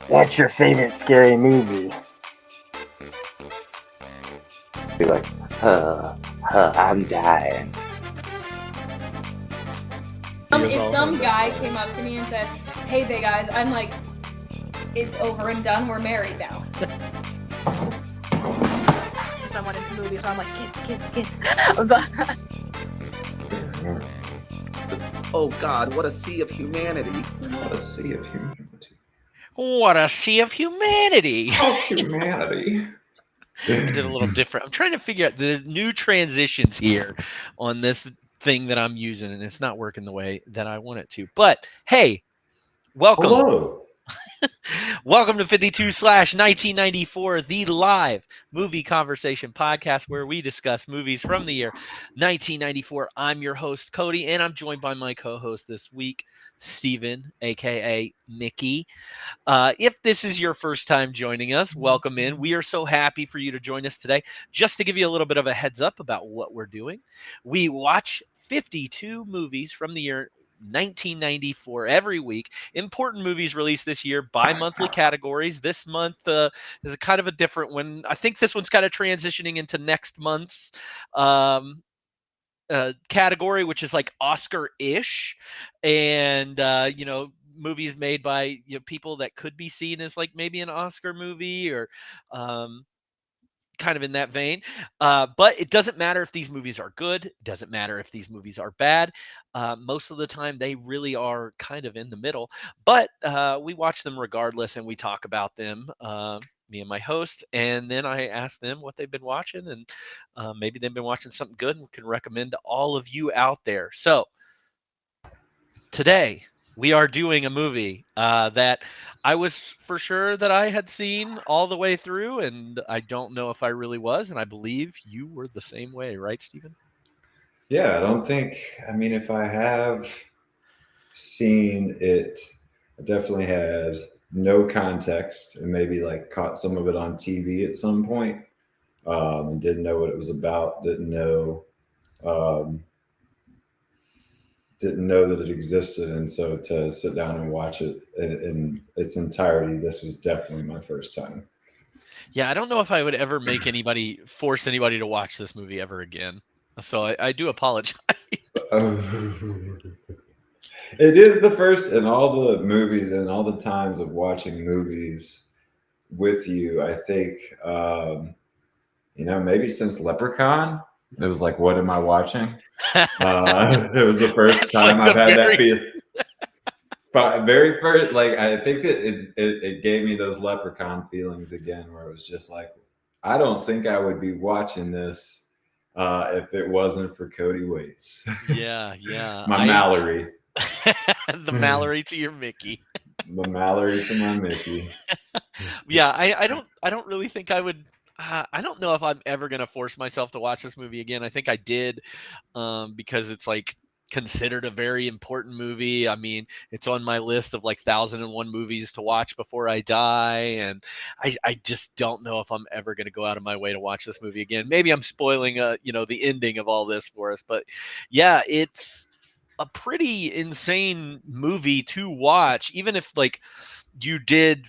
What's your favorite scary movie? Be like, I'm dying. If some guy came up to me and said, "Hey, they guys, I'm like, it's over and done. We're married now." Someone in the movie, so I'm like, kiss. But Oh God, what a sea of humanity! What a sea of humanity! What a sea of humanity! Oh, humanity! I did a little different. I'm trying to figure out the new transitions here on this thing that I'm using, and it's not working the way that I want it to. But hey, welcome. Hello. Welcome to 52/1994, the live movie conversation podcast where we discuss movies from the year 1994. I'm your host, Cody, and I'm joined by my co-host this week, Steven, aka Mickey. If this is your first time joining us, welcome in. We are so happy for you to join us today. Just to give you a little bit of a heads up about what we're doing, we watch 52 movies from the year 1994 every week. Important movies released this year by monthly categories. This month is a kind of a different one. I think this one's kind of transitioning into next month's category, which is like Oscar-ish, and movies made by people that could be seen as like maybe an Oscar movie or kind of in that vein. But it doesn't matter if these movies are good. It doesn't matter if these movies are bad. Most of the time, they really are kind of in the middle. But we watch them regardless, and we talk about them. Me and my hosts, and then I ask them what they've been watching, and maybe they've been watching something good and can recommend to all of you out there. So today we are doing a movie that I was for sure that I had seen all the way through, and I don't know if I really was, and I believe you were the same way, right, Stephen? Yeah, I don't think. I mean, if I have seen it, I definitely had no context and maybe like caught some of it on TV at some point, and didn't know what it was about. Um, didn't know that it existed, and so to sit down and watch it in its entirety, this was definitely my first time. Yeah, I don't know if I would ever force anybody to watch this movie ever again. So I do apologize. It is the first in all the movies and all the times of watching movies with you. I think, maybe since Leprechaun, it was like, what am I watching? It was the first time I've had that feeling. Very first, like I think that it gave me those Leprechaun feelings again, where it was just like, I don't think I would be watching this if it wasn't for Cody Waits. Yeah. My Mallory. The Mallory to your Mickey. The Mallory to my Mickey. Yeah, I don't really think I would. I don't know if I'm ever gonna force myself to watch this movie again. I think I did because it's like considered a very important movie. I mean, it's on my list of like 1,001 movies to watch before I die, and I just don't know if I'm ever going to go out of my way to watch this movie again. Maybe I'm spoiling the ending of all this for us, but yeah, it's a pretty insane movie to watch, even if like you did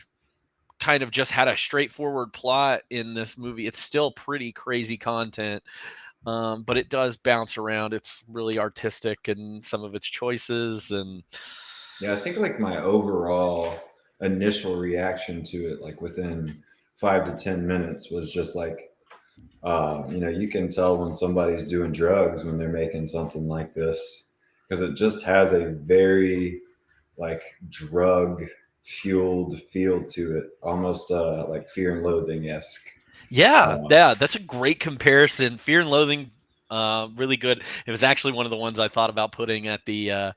kind of just had a straightforward plot in this movie. It's still pretty crazy content. But it does bounce around. It's really artistic in some of its choices, and yeah, I think like my overall initial reaction to it, like within 5 to 10 minutes, was just like, you can tell when somebody's doing drugs when they're making something like this, because it just has a very like drug fueled feel to it, almost like Fear and Loathing-esque. yeah, that's a great comparison. Fear and Loathing, really good. It was actually one of the ones I thought about putting at the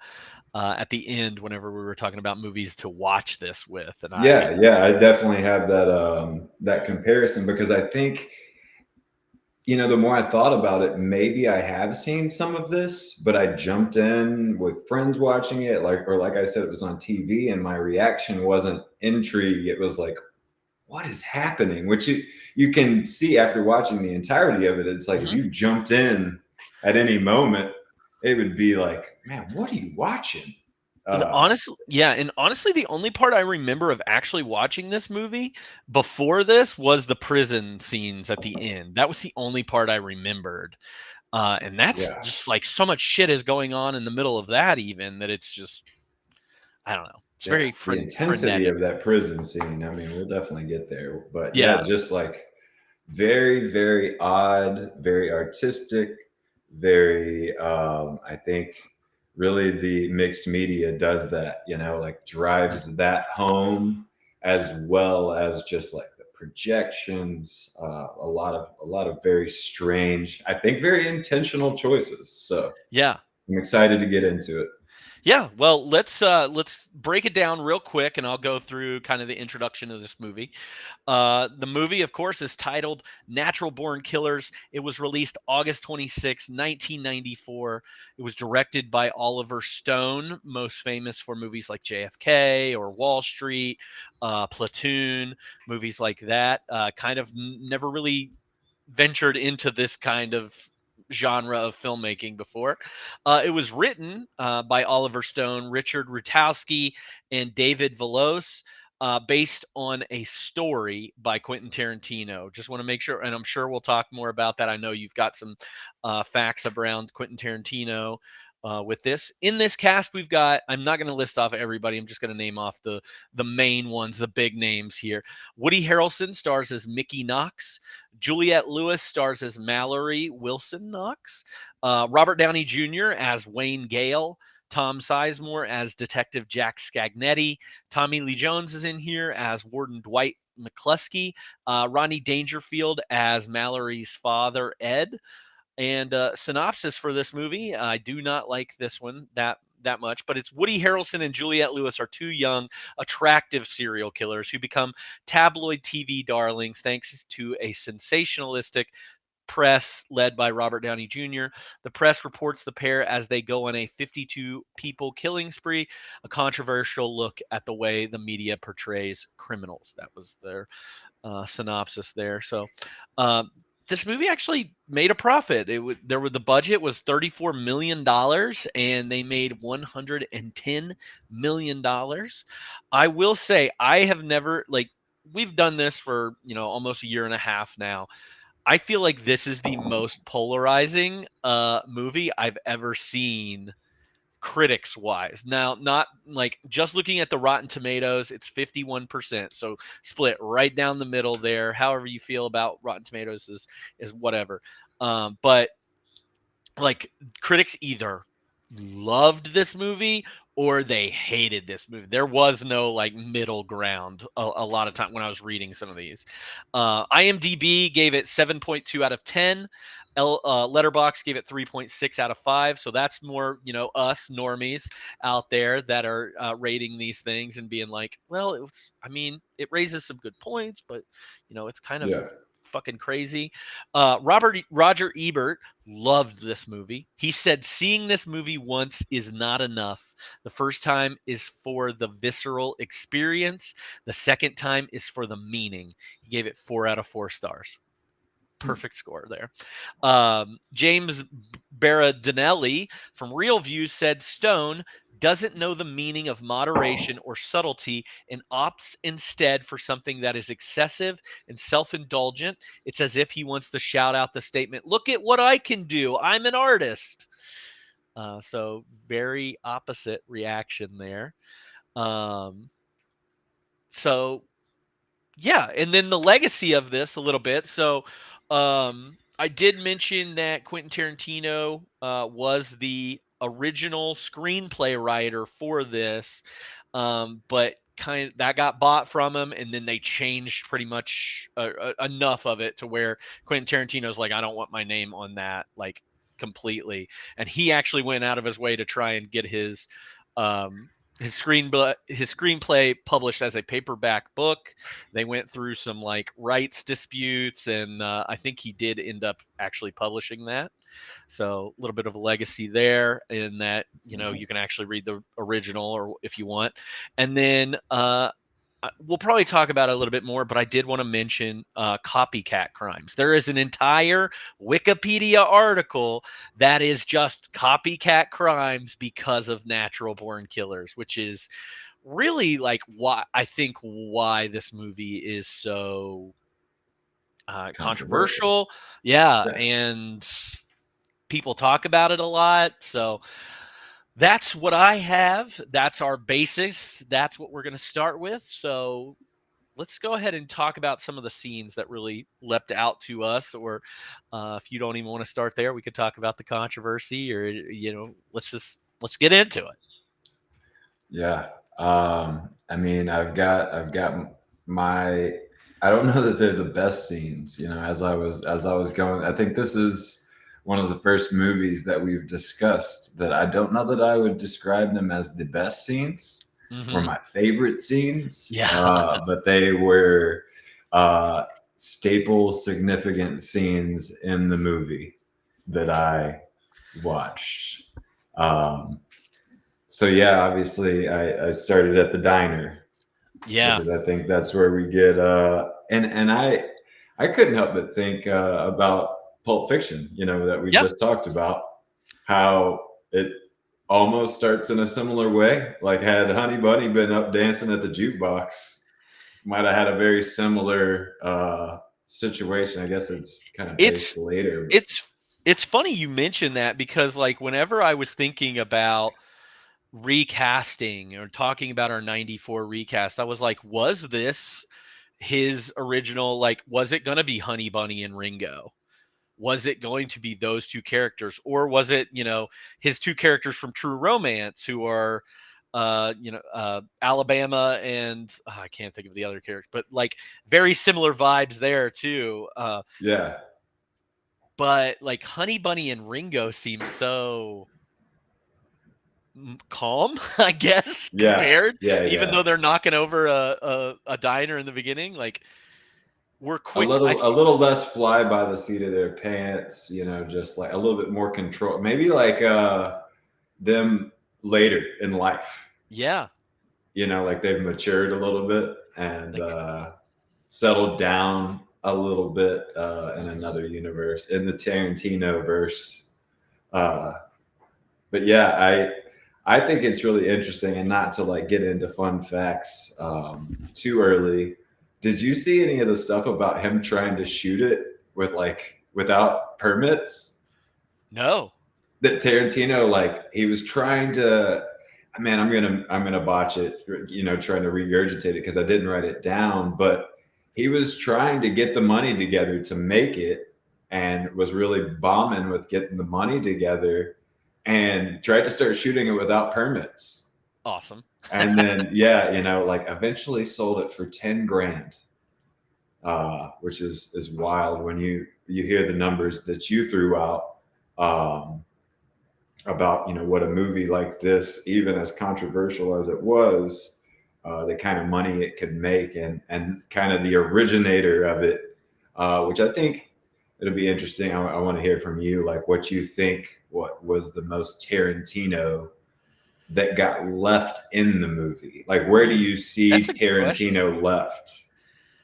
end whenever we were talking about movies to watch this with. And I definitely have that comparison, because I think, the more I thought about it, maybe I have seen some of this, but I jumped in with friends watching it, like I said, it was on TV, and my reaction wasn't intrigue. It was like, what is happening? Which you can see after watching the entirety of it. It's like, if you jumped in at any moment, it would be like, man, what are you watching? And honestly, yeah, and honestly, the only part I remember of actually watching this movie before this was the prison scenes at the end. That was the only part I remembered. And that's Yeah. just like so much shit is going on in the middle of that, even that it's just, I don't know. It's Yeah, very the intensity frenetic. of that prison scene. I mean, we'll definitely get there, but yeah, Yeah. just like very, very odd, very artistic, very. I think really the mixed media does that. Like drives that home as well as just like the projections. A lot of very strange. I think very intentional choices. So Yeah. I'm excited to get into it. Yeah, well, let's break it down real quick, and I'll go through kind of the introduction of this movie. The movie, of course, is titled Natural Born Killers. It was released August 26, 1994. It was directed by Oliver Stone, most famous for movies like JFK or Wall Street, Platoon, movies like that. Kind of never really ventured into this kind of genre of filmmaking before. It was written by Oliver Stone, Richard Rutowski, and David Velos. Based on a story by Quentin Tarantino. Just want to make sure, and I'm sure we'll talk more about that. I know you've got some facts around Quentin Tarantino with this. In this cast, we've got, I'm not going to list off everybody. I'm just going to name off the main ones, the big names here. Woody Harrelson stars as Mickey Knox. Juliette Lewis stars as Mallory Wilson Knox. Robert Downey Jr. as Wayne Gale. Tom Sizemore as Detective Jack Scagnetti. Tommy Lee Jones is in here as Warden Dwight McCluskey. Rodney Dangerfield as Mallory's father, Ed. And synopsis for this movie, I do not like this one that much, but it's Woody Harrelson and Juliette Lewis are two young, attractive serial killers who become tabloid TV darlings thanks to a sensationalistic press led by Robert Downey Jr. The press reports the pair as they go on a 52 people killing spree, a controversial look at the way the media portrays criminals. That was their synopsis there. So, this movie actually made a profit. The budget was $34 million and they made $110 million. I will say I have never, like, we've done this for, almost a year and a half now. I feel like this is the most polarizing movie I've ever seen critics wise. Now, not like just looking at the Rotten Tomatoes, it's 51%. So split right down the middle there. However you feel about Rotten Tomatoes is whatever. But like critics either loved this movie or they hated this movie. There was no like middle ground a lot of time when I was reading some of these. IMDb gave it 7.2 out of 10. Letterboxd gave it 3.6 out of 5. So that's more, us normies out there that are rating these things and being like, well, it raises some good points, but it's kind of Yeah. fucking crazy. Roger Ebert loved this movie. He said seeing this movie once is not enough. The first time is for the visceral experience. The second time is for the meaning. He gave it 4 out of 4 stars. Perfect score there. James Berardinelli from Real Views said Stone doesn't know the meaning of moderation or subtlety and opts instead for something that is excessive and self-indulgent. It's as if he wants to shout out the statement, "Look at what I can do. I'm an artist." So very opposite reaction there. So yeah, and then the legacy of this a little bit. So I did mention that Quentin Tarantino was the original screenplay writer for this, but kind of that got bought from him, and then they changed pretty much enough of it to where Quentin Tarantino's like, I don't want my name on that, like completely, and he actually went out of his way to try and get his screenplay published as a paperback book. They went through some like rights disputes, and I think he did end up actually publishing that. So a little bit of a legacy there in that, you can actually read the original or if you want. And then we'll probably talk about it a little bit more, but I did want to mention copycat crimes. There is an entire Wikipedia article that is just copycat crimes because of natural born killers, which is really like why this movie is so controversial. Yeah, and people talk about it a lot. So that's what I have. That's our basis. That's what we're going to start with. So let's go ahead and talk about some of the scenes that really leapt out to us. Or if you don't even want to start there, we could talk about the controversy. Or let's get into it. Yeah. I mean, I've got my. I don't know that they're the best scenes. As I was going, I think this is one of the first movies that we've discussed that I don't know that I would describe them as the best scenes or my favorite scenes. Yeah. But they were staple significant scenes in the movie that I watched. So yeah, obviously I started at the diner. Yeah. Because I think that's where we get and I couldn't help but think about Pulp Fiction, that we just talked about, how it almost starts in a similar way. Like, had Honey Bunny been up dancing at the jukebox, might have had a very similar situation. I guess it's kind of based later. It's funny you mentioned that, because like whenever I was thinking about recasting or talking about our 94 recast, I was like, was this his original, like, was it going to be Honey Bunny and Ringo? Was it going to be those two characters, or was it, his two characters from True Romance who are, Alabama and I can't think of the other character, but like very similar vibes there too. Yeah. But like Honey Bunny and Ringo seem so calm, I guess, compared. Even though they're knocking over a diner in the beginning, like. We're quick. A little less fly by the seat of their pants, just like a little bit more control. Maybe like them later in life. Yeah. Like they've matured a little bit and settled down a little bit in another universe, in the Tarantino verse. But yeah, I think it's really interesting, and not to like get into fun facts too early. Did you see any of the stuff about him trying to shoot it without permits? No. That Tarantino, he was trying to, man, I'm gonna botch it, trying to regurgitate it because I didn't write it down, but he was trying to get the money together to make it, and was really bombing with getting the money together, and tried to start shooting it without permits. Awesome. And then, eventually sold it for $10,000, which is wild when you hear the numbers that you threw out about, what a movie like this, even as controversial as it was, the kind of money it could make, and kind of the originator of it, which I think it'll be interesting. I want to hear from you, like what you think, what was the most Tarantino that got left in the movie? Like, where do you see Tarantino left?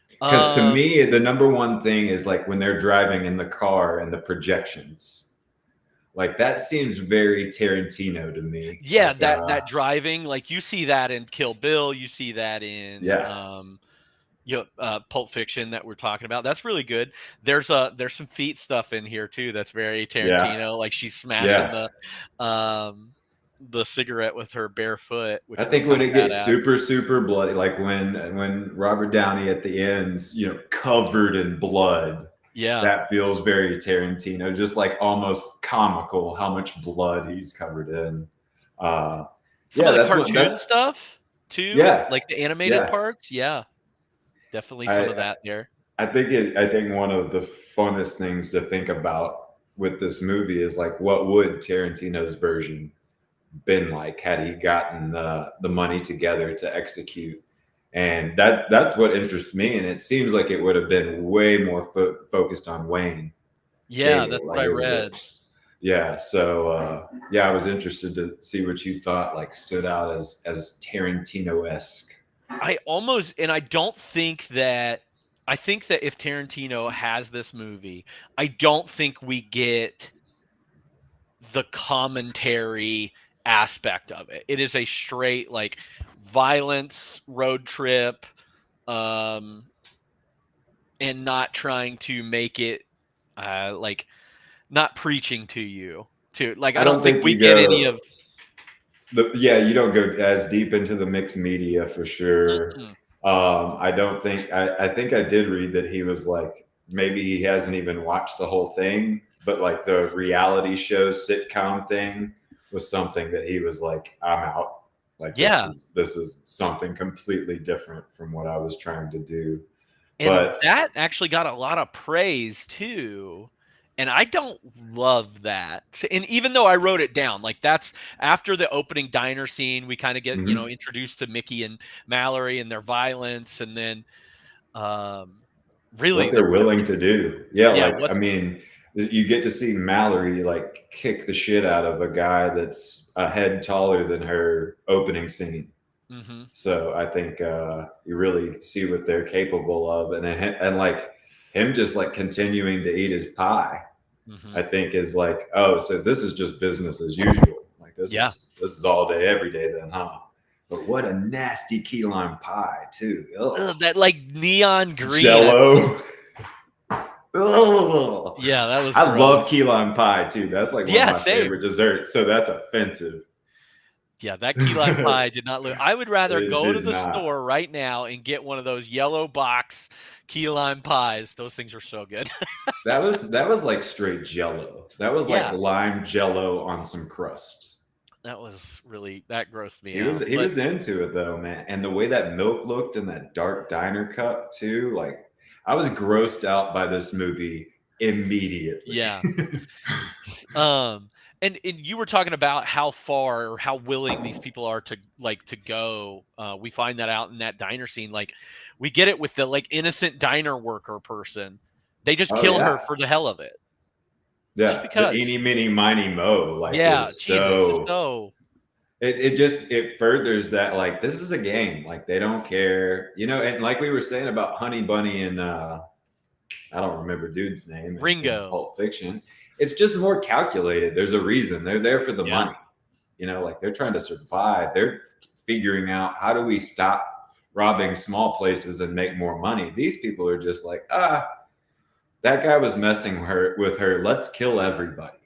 Because to me, the number one thing is like when they're driving in the car and the projections. Like, that seems very Tarantino to me. Yeah, that driving, like you see that in Kill Bill, you see that in Pulp Fiction that we're talking about. That's really good. There's some feet stuff in here too that's very Tarantino. Yeah. Like she's smashing the cigarette with her bare foot. Which I think when it gets super, super bloody, like when Robert Downey at the ends, covered in blood. Yeah, that feels very Tarantino. Just like almost comical how much blood he's covered in. Some of the cartoon stuff too. Yeah, like the animated parts. Yeah, definitely some of that there. I think one of the funnest things to think about with this movie is like, what would Tarantino's version been like had he gotten the money together to execute? And that's what interests me, and it seems like it would have been way more focused on Wayne. Yeah, that's what I read. Yeah, so I was interested to see what you thought, like, stood out as Tarantino-esque I don't think that. I think that if Tarantino has this movie, I don't think we get the commentary aspect of it. It is a straight like violence road trip, um, and not trying to make it like not preaching to you. To like, I don't think we you get go. any of. You don't go as deep into the mixed media for sure. Mm-mm. I don't think I think I did read that he was like maybe he hasn't even watched the whole thing, but like the reality show sitcom thing was something that he was like, I'm out. Like Yeah. this is something completely different from what I was trying to do. And But that actually got a lot of praise too. And I don't love that. And even though I wrote it down, like that's after the opening diner scene, we kind of get, Mhm. introduced to Mickey and Mallory and their violence. And then really what they're willing to do. Yeah, yeah, like I mean, you get to see Mallory like kick the shit out of a guy that's a head taller than her opening scene. hmm So I think you really see what they're capable of, and like him just like continuing to eat his pie, hmm I think is like, oh, so this is just business as usual. Like Yeah. this is all day, every day, then, huh? But what a nasty key lime pie too. Ugh. that like neon green. Jello. Ugh. Yeah, that was I gross. love key lime pie too. That's like one Yeah, of my same. favorite desserts. So that's offensive. Yeah, that key lime pie did not look. I would rather It go to did the not. store right now and get one of those yellow box key lime pies. Those things are so good. That was like straight Jello. That was Yeah. like lime Jello on some crust. That was really that grossed me He out. was he But was into it though, man. And the way that milk looked in that dark diner cup too, like I was grossed out by this movie immediately. yeah. And you were talking about how far or how willing these people are to go. We find that out in that diner scene. Like we get it with the like innocent diner worker person. They just Oh, kill her yeah. for the hell of it. Yeah, Just because. the eeny, meeny, miny, mo, like Yeah, is Jesus. so So it furthers that like this is a game. Like they don't care, and like we were saying about Honey Bunny and I don't remember dude's name. in Ringo. Pulp Fiction. It's just more calculated. There's a reason. They're there for the Yeah. money. Like they're trying to survive. They're figuring out how do we stop robbing small places and make more money. These people are just like, that guy was messing with her. Let's kill everybody.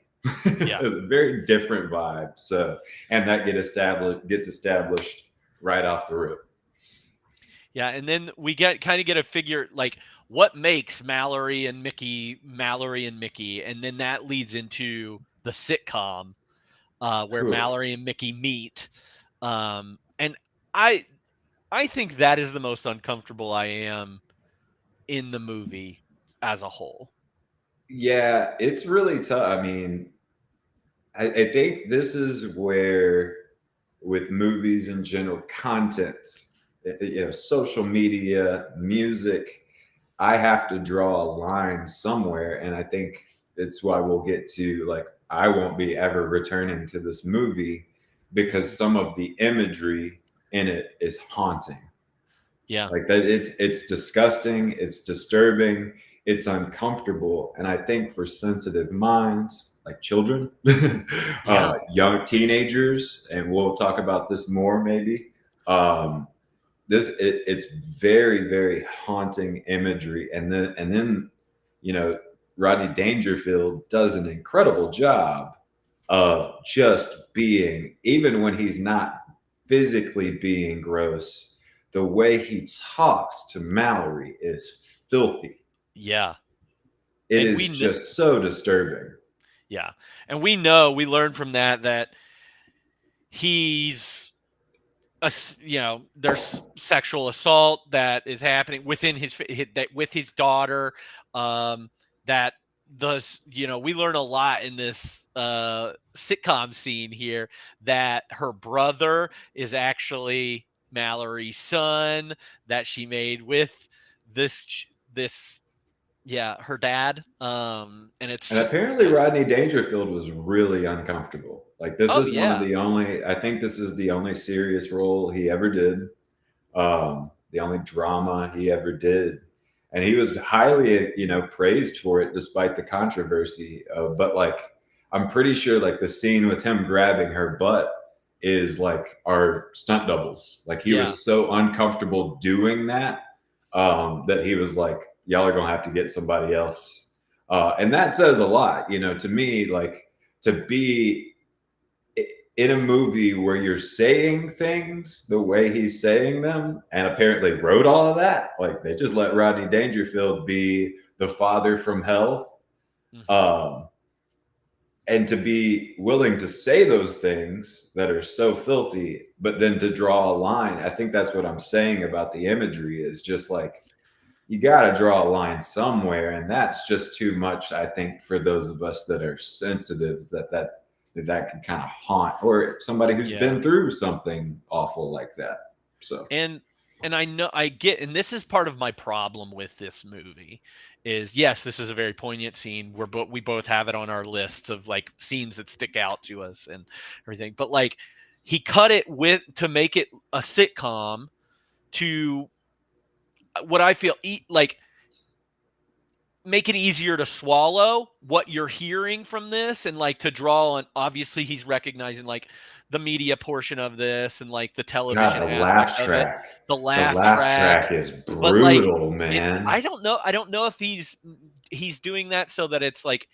Yeah. It's a very different vibe. So, and that gets established right off the rip. Yeah, and then we get a figure like what makes Mallory and Mickey, and then that leads into the sitcom where Cool. Mallory and Mickey meet, and I think that is the most uncomfortable I am in the movie as a whole. Yeah, it's really tough. I mean, I think this is where, with movies in general, content, social media, music, I have to draw a line somewhere. And I think it's why we'll get to like, I won't be ever returning to this movie because some of the imagery in it is haunting. Yeah. Like that, it's disgusting, it's disturbing, it's uncomfortable. And I think for sensitive minds, like children, young teenagers, and we'll talk about this more maybe. It's very, very haunting imagery. And then, Rodney Dangerfield does an incredible job of just being, even when he's not physically being gross, the way he talks to Mallory is filthy. Yeah. It And is just so disturbing. Yeah. And we learn from that he's there's sexual assault that is happening within with his daughter, that we learn a lot in this sitcom scene here that her brother is actually Mallory's son that she made with this her dad, and apparently Rodney Dangerfield was really uncomfortable. Like this is one of the only, I think this is the only serious role he ever did. the only drama he ever did. And he was highly, praised for it despite the controversy. But like, I'm pretty sure like the scene with him grabbing her butt is like our stunt doubles. Like he Yeah. was so uncomfortable doing that that he was like, y'all are gonna have to get somebody else. And that says a lot, to me, like to be in a movie where you're saying things the way he's saying them, and apparently wrote all of that. Like they just let Rodney Dangerfield be the father from hell. Mhm. And to be willing to say those things that are so filthy, but then to draw a line. I think that's what I'm saying about the imagery is just like, you got to draw a line somewhere. And that's just too much, I think, for those of us that are sensitive, that can kind of haunt, or somebody who's Yeah. been through something awful like that. So, And I know I get, and this is part of my problem with this movie is, yes, this is a very poignant scene. We both have it on our lists of like scenes that stick out to us and everything. But like he cut it to make it a sitcom to what I feel like make it easier to swallow what you're hearing from this, and like to draw on, obviously he's recognizing like the media portion of this and like the television God, the aspect laugh of track. it. The laugh track is but like brutal, man. I don't know if he's doing that so that it's like,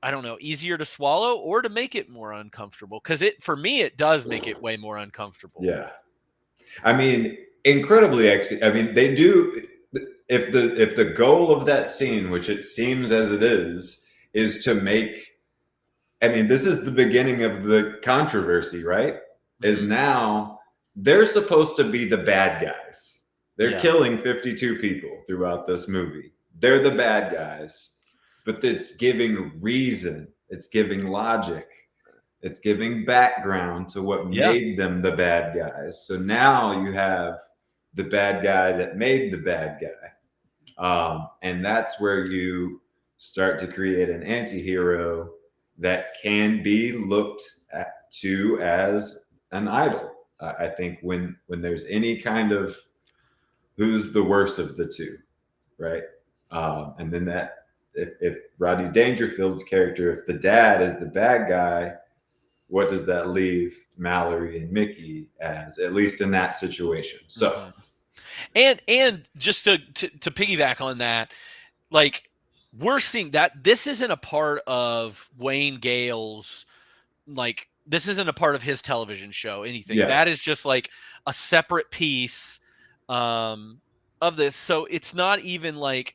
I don't know, easier to swallow or to make it more uncomfortable, because for me it does make it way more uncomfortable. Yeah. I mean, incredibly actually. I mean, they do. If the goal of that scene, which it seems as it is to make, I mean, this is the beginning of the controversy, right? Is now they're supposed to be the bad guys. They're killing 52 people throughout this movie. They're the bad guys, but it's giving reason. It's giving logic. It's giving background to what made them the bad guys. So now you have the bad guy that made the bad guy. And that's where you start to create an anti-hero that can be looked to as an idol. I think when there's any kind of who's the worst of the two, right? And then that if Rodney Dangerfield's character, if the dad is the bad guy, what does that leave Mallory and Mickey as, at least in that situation? So, and just to piggyback on that, like we're seeing that this isn't a part of Wayne Gale's, like this isn't a part of his television show, anything. That is just like a separate piece of this. So it's not even like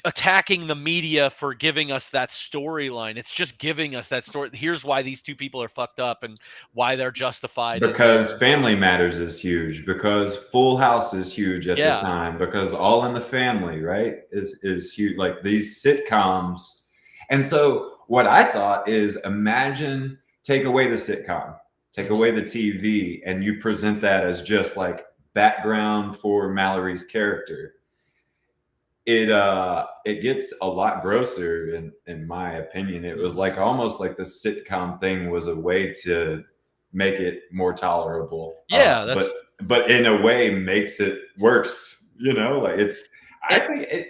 attacking the media for giving us that storyline. It's just giving us that story. Here's why these two people are fucked up and why they're justified. Because Family Matters is huge, because Full House is huge at the time, because All in the Family, right, is huge. Like these sitcoms. And so what I thought is, imagine, take away the sitcom, take away the TV, and you present that as just like background for Mallory's character. It gets a lot grosser in my opinion. It was like almost like the sitcom thing was a way to make it more tolerable. But in a way makes it worse. Like I think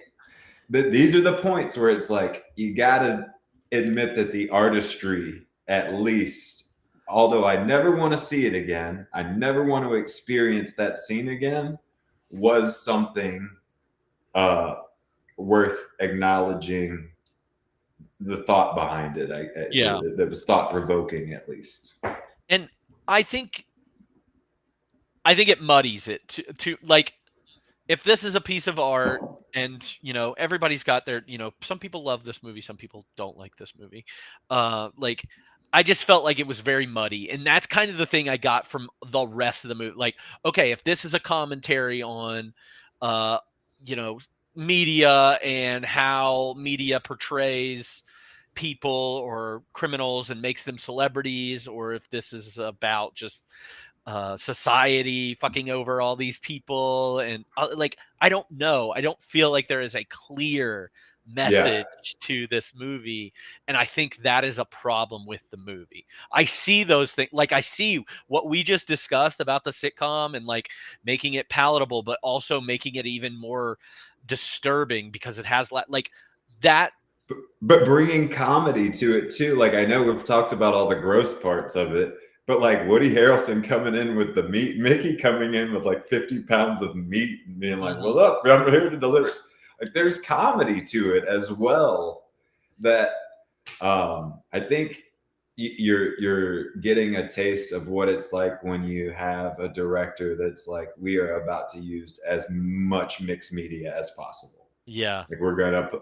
these are the points where it's like you gotta admit that the artistry, at least, although I never want to see it again, I never want to experience that scene again, was something worth acknowledging the thought behind it. That was thought provoking, at least. And I think it muddies it to like, if this is a piece of art and everybody's got their, some people love this movie, some people don't like this movie. Like I just felt like it was very muddy, and that's kind of the thing I got from the rest of the movie. Like, okay, if this is a commentary on media and how media portrays people or criminals and makes them celebrities, or if this is about just society fucking over all these people, and like I don't know, I don't feel like there is a clear message to this movie, and I think that is a problem with the movie. I see those things, like I see what we just discussed about the sitcom and like making it palatable, but also making it even more disturbing because it has like that. But bringing comedy to it too. Like I know we've talked about all the gross parts of it, but like Woody Harrelson coming in with the meat, Mickey coming in with like 50 pounds of meat and being like, "Well, look, I'm here to deliver." Like there's comedy to it as well. That I think you're getting a taste of what it's like when you have a director that's like, we are about to use as much mixed media as possible. Yeah. Like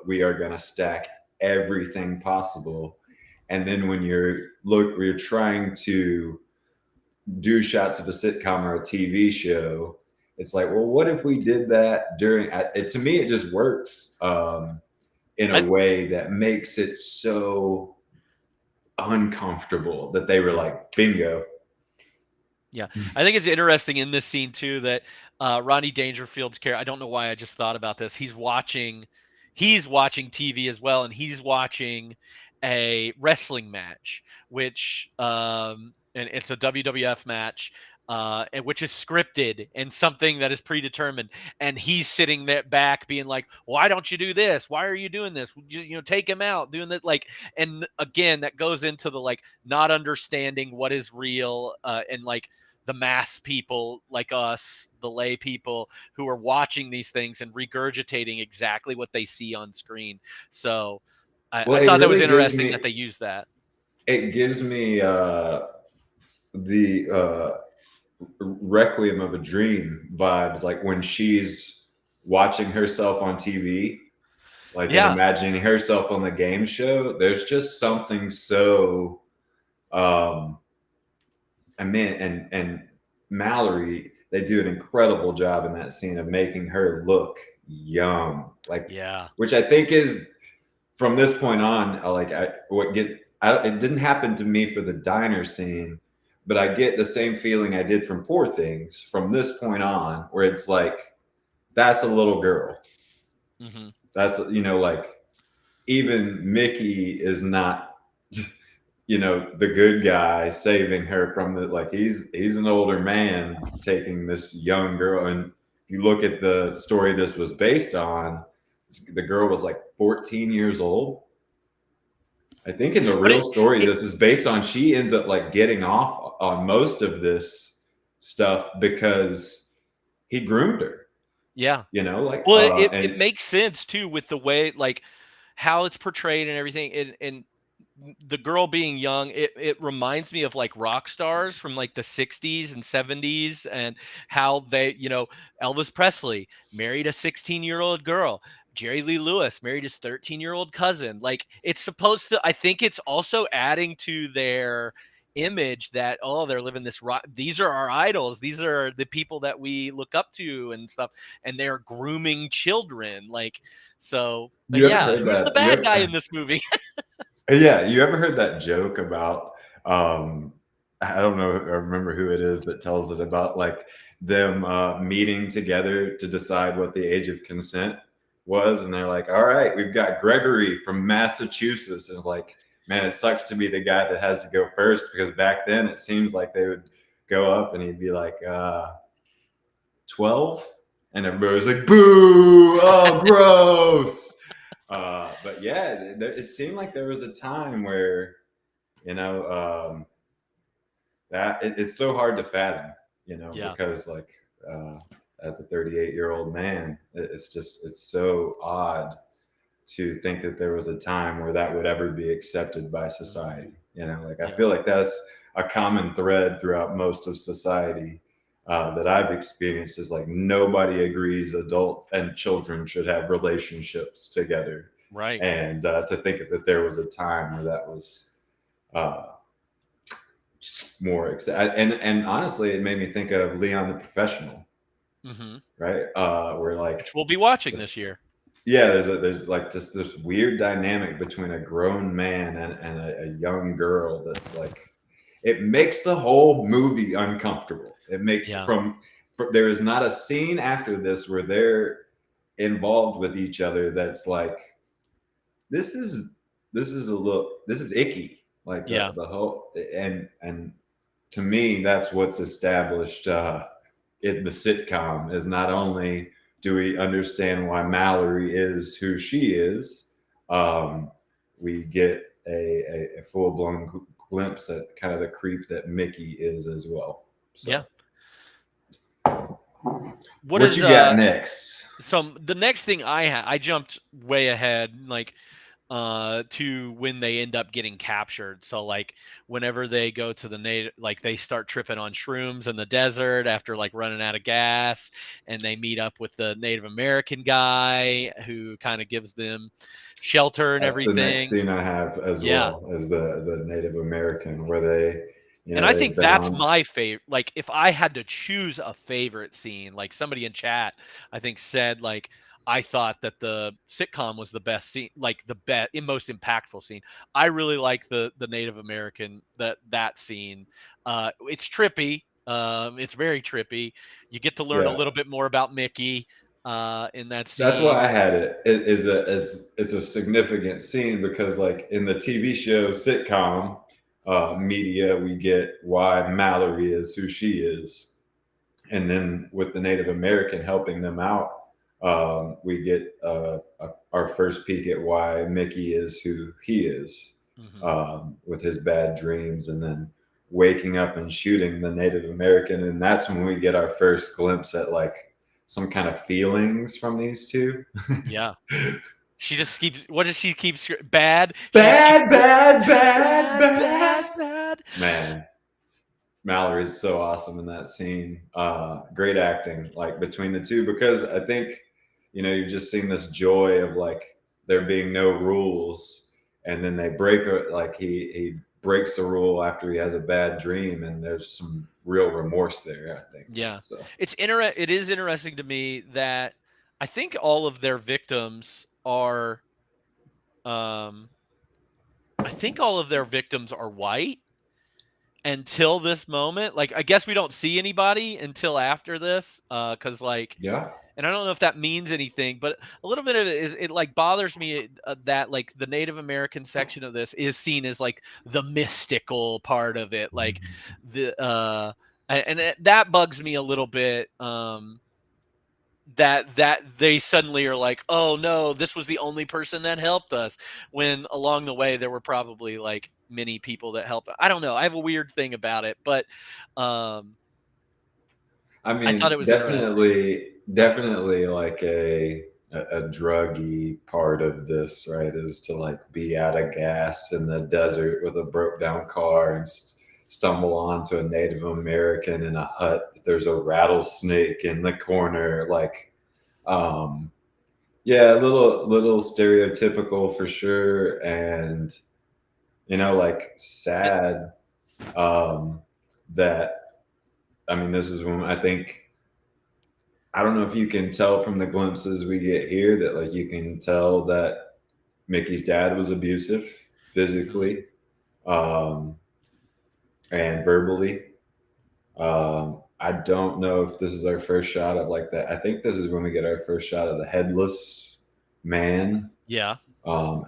we are gonna stack everything possible. And then when you're trying to do shots of a sitcom or a TV show, it's like, well, what if we did that during it? To me, it just works in a way that makes it so uncomfortable that they were like, bingo. Yeah, I think it's interesting in this scene too that Rodney Dangerfield's character. I don't know why I just thought about this. He's watching TV as well, and he's watching a wrestling match, which and it's a WWF match, and which is scripted and something that is predetermined. And he's sitting there back, being like, "Why don't you do this? Why are you doing this? Take him out, doing that." Like, and again, that goes into the like not understanding what is real, and like the mass people like us, the lay people who are watching these things and regurgitating exactly what they see on screen. So I thought that was interesting that they used that. It gives me the Requiem of a Dream vibes, like when she's watching herself on TV, like imagining herself on the game show. There's just something so and Mallory, they do an incredible job in that scene of making her look young, like which I think is from this point on, it didn't happen to me for the diner scene, but I get the same feeling I did from Poor Things from this point on, where it's like, that's a little girl. Mm-hmm. That's, like even Mickey is not, the good guy saving her from he's an older man taking this young girl. And if you look at the story this was based on, the girl was like 14 years old. I think in the real story this is based on, she ends up like getting off on most of this stuff because he groomed her. Yeah. Well, it makes sense too with the way like how it's portrayed and everything. And the girl being young, it reminds me of like rock stars from like the 60s and 70s, and how they, Elvis Presley married a 16-year-old girl. Jerry Lee Lewis married his 13-year-old cousin. Like, it's supposed to, I think it's also adding to their image that, they're living this rock. These are our idols. These are the people that we look up to and stuff. And they're grooming children. Like, so, who's the bad guy in this movie? Yeah. You ever heard that joke about, I don't know, I remember who it is that tells it about like them meeting together to decide what the age of consent was, and they're like, all right, we've got Gregory from Massachusetts, and it's like, man, it sucks to be the guy that has to go first, because back then it seems like they would go up and he'd be like 12, and everybody was like, boo, oh gross. But yeah, it seemed like there was a time where that it's so hard to fathom, because like as a 38-year-old man, it's so odd to think that there was a time where that would ever be accepted by society. I feel like that's a common thread throughout most of society that I've experienced, is like nobody agrees adult and children should have relationships together. Right. And to think that there was a time where that was more and honestly, it made me think of Leon the Professional. Mm-hmm. Right. Where like, which we'll be watching this year. Yeah, there's like just this weird dynamic between a grown man and a young girl that's like, it makes the whole movie uncomfortable. It makes there is not a scene after this where they're involved with each other that's like this is icky. Like Yeah. the whole and to me, that's what's established in the sitcom is not only do we understand why Mallory is who she is, we get a full blown glimpse at kind of the creep that Mickey is as well. So, Yeah. What you got next? So the next thing I jumped way ahead, like to when they end up getting captured. So like whenever they go to the native, like they start tripping on shrooms in the desert after like running out of gas, and they meet up with the Native American guy who kind of gives them shelter and That's everything. the next scene I have as well as the Native American where they. And I think that's my favorite. Like, if I had to choose a favorite scene, like somebody in chat, I think said like, I thought that the sitcom was the best scene, like the most impactful scene. I really like the Native American that scene. It's trippy. It's very trippy. You get to learn a little bit more about Mickey in that scene. That's why I had it. It's a significant scene because like in the TV show sitcom media, we get why Mallory is who she is, and then with the Native American helping them out, we get our first peek at why Mickey is who he is, with his bad dreams, and then waking up and shooting the Native American, and that's when we get our first glimpse at like some kind of feelings from these two. Yeah. She just keeps. What does she keep? Bad. Bad. Man, Mallory's so awesome in that scene. Great acting, like between the two, because I think you've just seen this joy of like there being no rules, and then they break it. Like he breaks a rule after he has a bad dream, and there's some real remorse there, I think. Yeah. So. It is interesting to me that I think all of their victims are white until this moment. Like, I guess we don't see anybody until after this, because like, and I don't know if that means anything, but a little bit of it is, it like bothers me that like the Native American section of this is seen as like the mystical part of it, like that bugs me a little bit. That they suddenly are like, oh no, this was the only person that helped us, when along the way there were probably like many people that helped. I don't know. I have a weird thing about it, but I mean, I thought it was definitely like a druggy part of this, right? Is to like be out of gas in the desert with a broke down car and stumble onto a Native American in a hut. There's a rattlesnake in the corner. Like, a little stereotypical for sure. And, like sad, that, I mean, this is when I don't know if you can tell from the glimpses we get here that like, you can tell that Mickey's dad was abusive physically, and verbally. I don't know if this is our first shot of like that. I think this is when we get our first shot of the headless man. Yeah.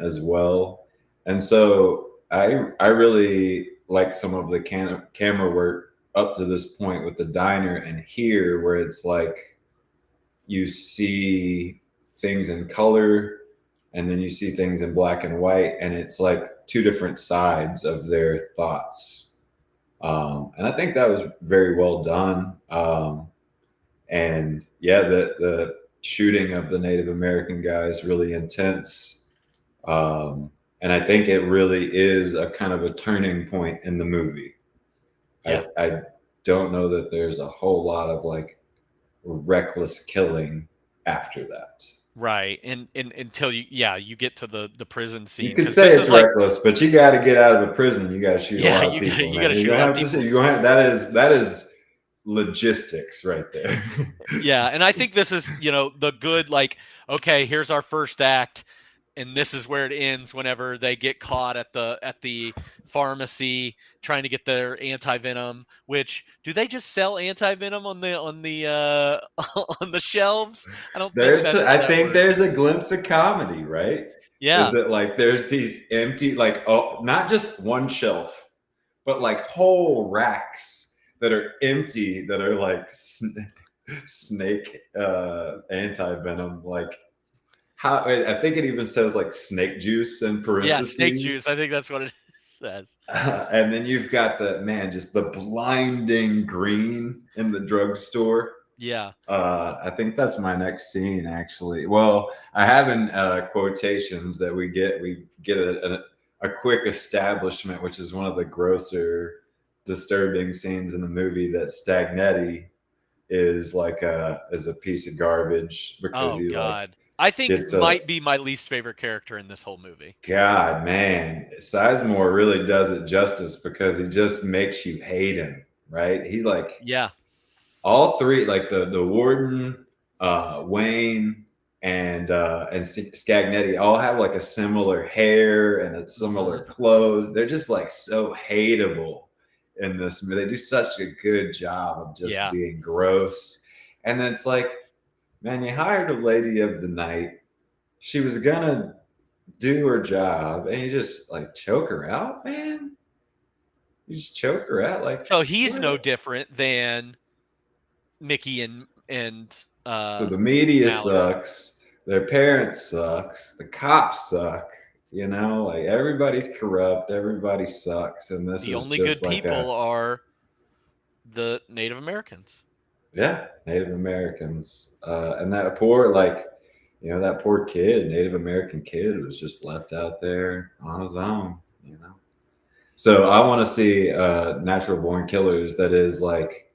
As well. And so I really like some of the camera work up to this point with the diner and here, where it's like you see things in color and then you see things in black and white, and it's like two different sides of their thoughts. And I think that was very well done. And the shooting of the Native American guy is really intense. And I think it really is a kind of a turning point in the movie. Yeah. I don't know that there's a whole lot of like reckless killing after that. Right. And until you get to the prison scene. You could say it's reckless, but you got to get out of a prison. You got to shoot a lot of people. You got to shoot a lot of people. That is logistics right there. Yeah. And I think this is, the good, like, okay, here's our first act, and this is where it ends whenever they get caught at the pharmacy trying to get their anti-venom. Which, do they just sell anti-venom on the shelves? I don't think that's there's a glimpse of comedy, right? Yeah. is that like there's these empty, like, oh, not just one shelf, but like whole racks that are empty that are like snake anti-venom. Like, how I think it even says like snake juice in Yeah, parentheses. snake juice. I think that's what it says. And then you've got just the blinding green in the drugstore. Yeah. I think that's my next scene, actually. Well, I have in quotations that we get a quick establishment, which is one of the grosser, disturbing scenes in the movie, that Stagnetti is like a piece of garbage because Oh he God. like I think it's might be my least favorite character in this whole movie. God, man, Sizemore really does it justice because he just makes you hate him, right? He's like, Yeah. all three, like the warden, Wayne, and Scagnetti, all have like a similar hair and a similar clothes. They're just like so hateable in this movie. They do such a good job of just being gross. And then it's like, man, you hired a lady of the night. She was gonna do her job, and you just like choke her out, man. You just choke her out, like. So he's no what? different than Mickey and So the media Mallory. sucks. Their parents sucks. The cops suck. You know, like everybody's corrupt. Everybody sucks, and this The is only just good like people are the Native Americans. Native Americans, and that poor, like, you know, that poor kid, Native American kid, was just left out there on his own. You know, so I want to see Natural Born Killers. That is like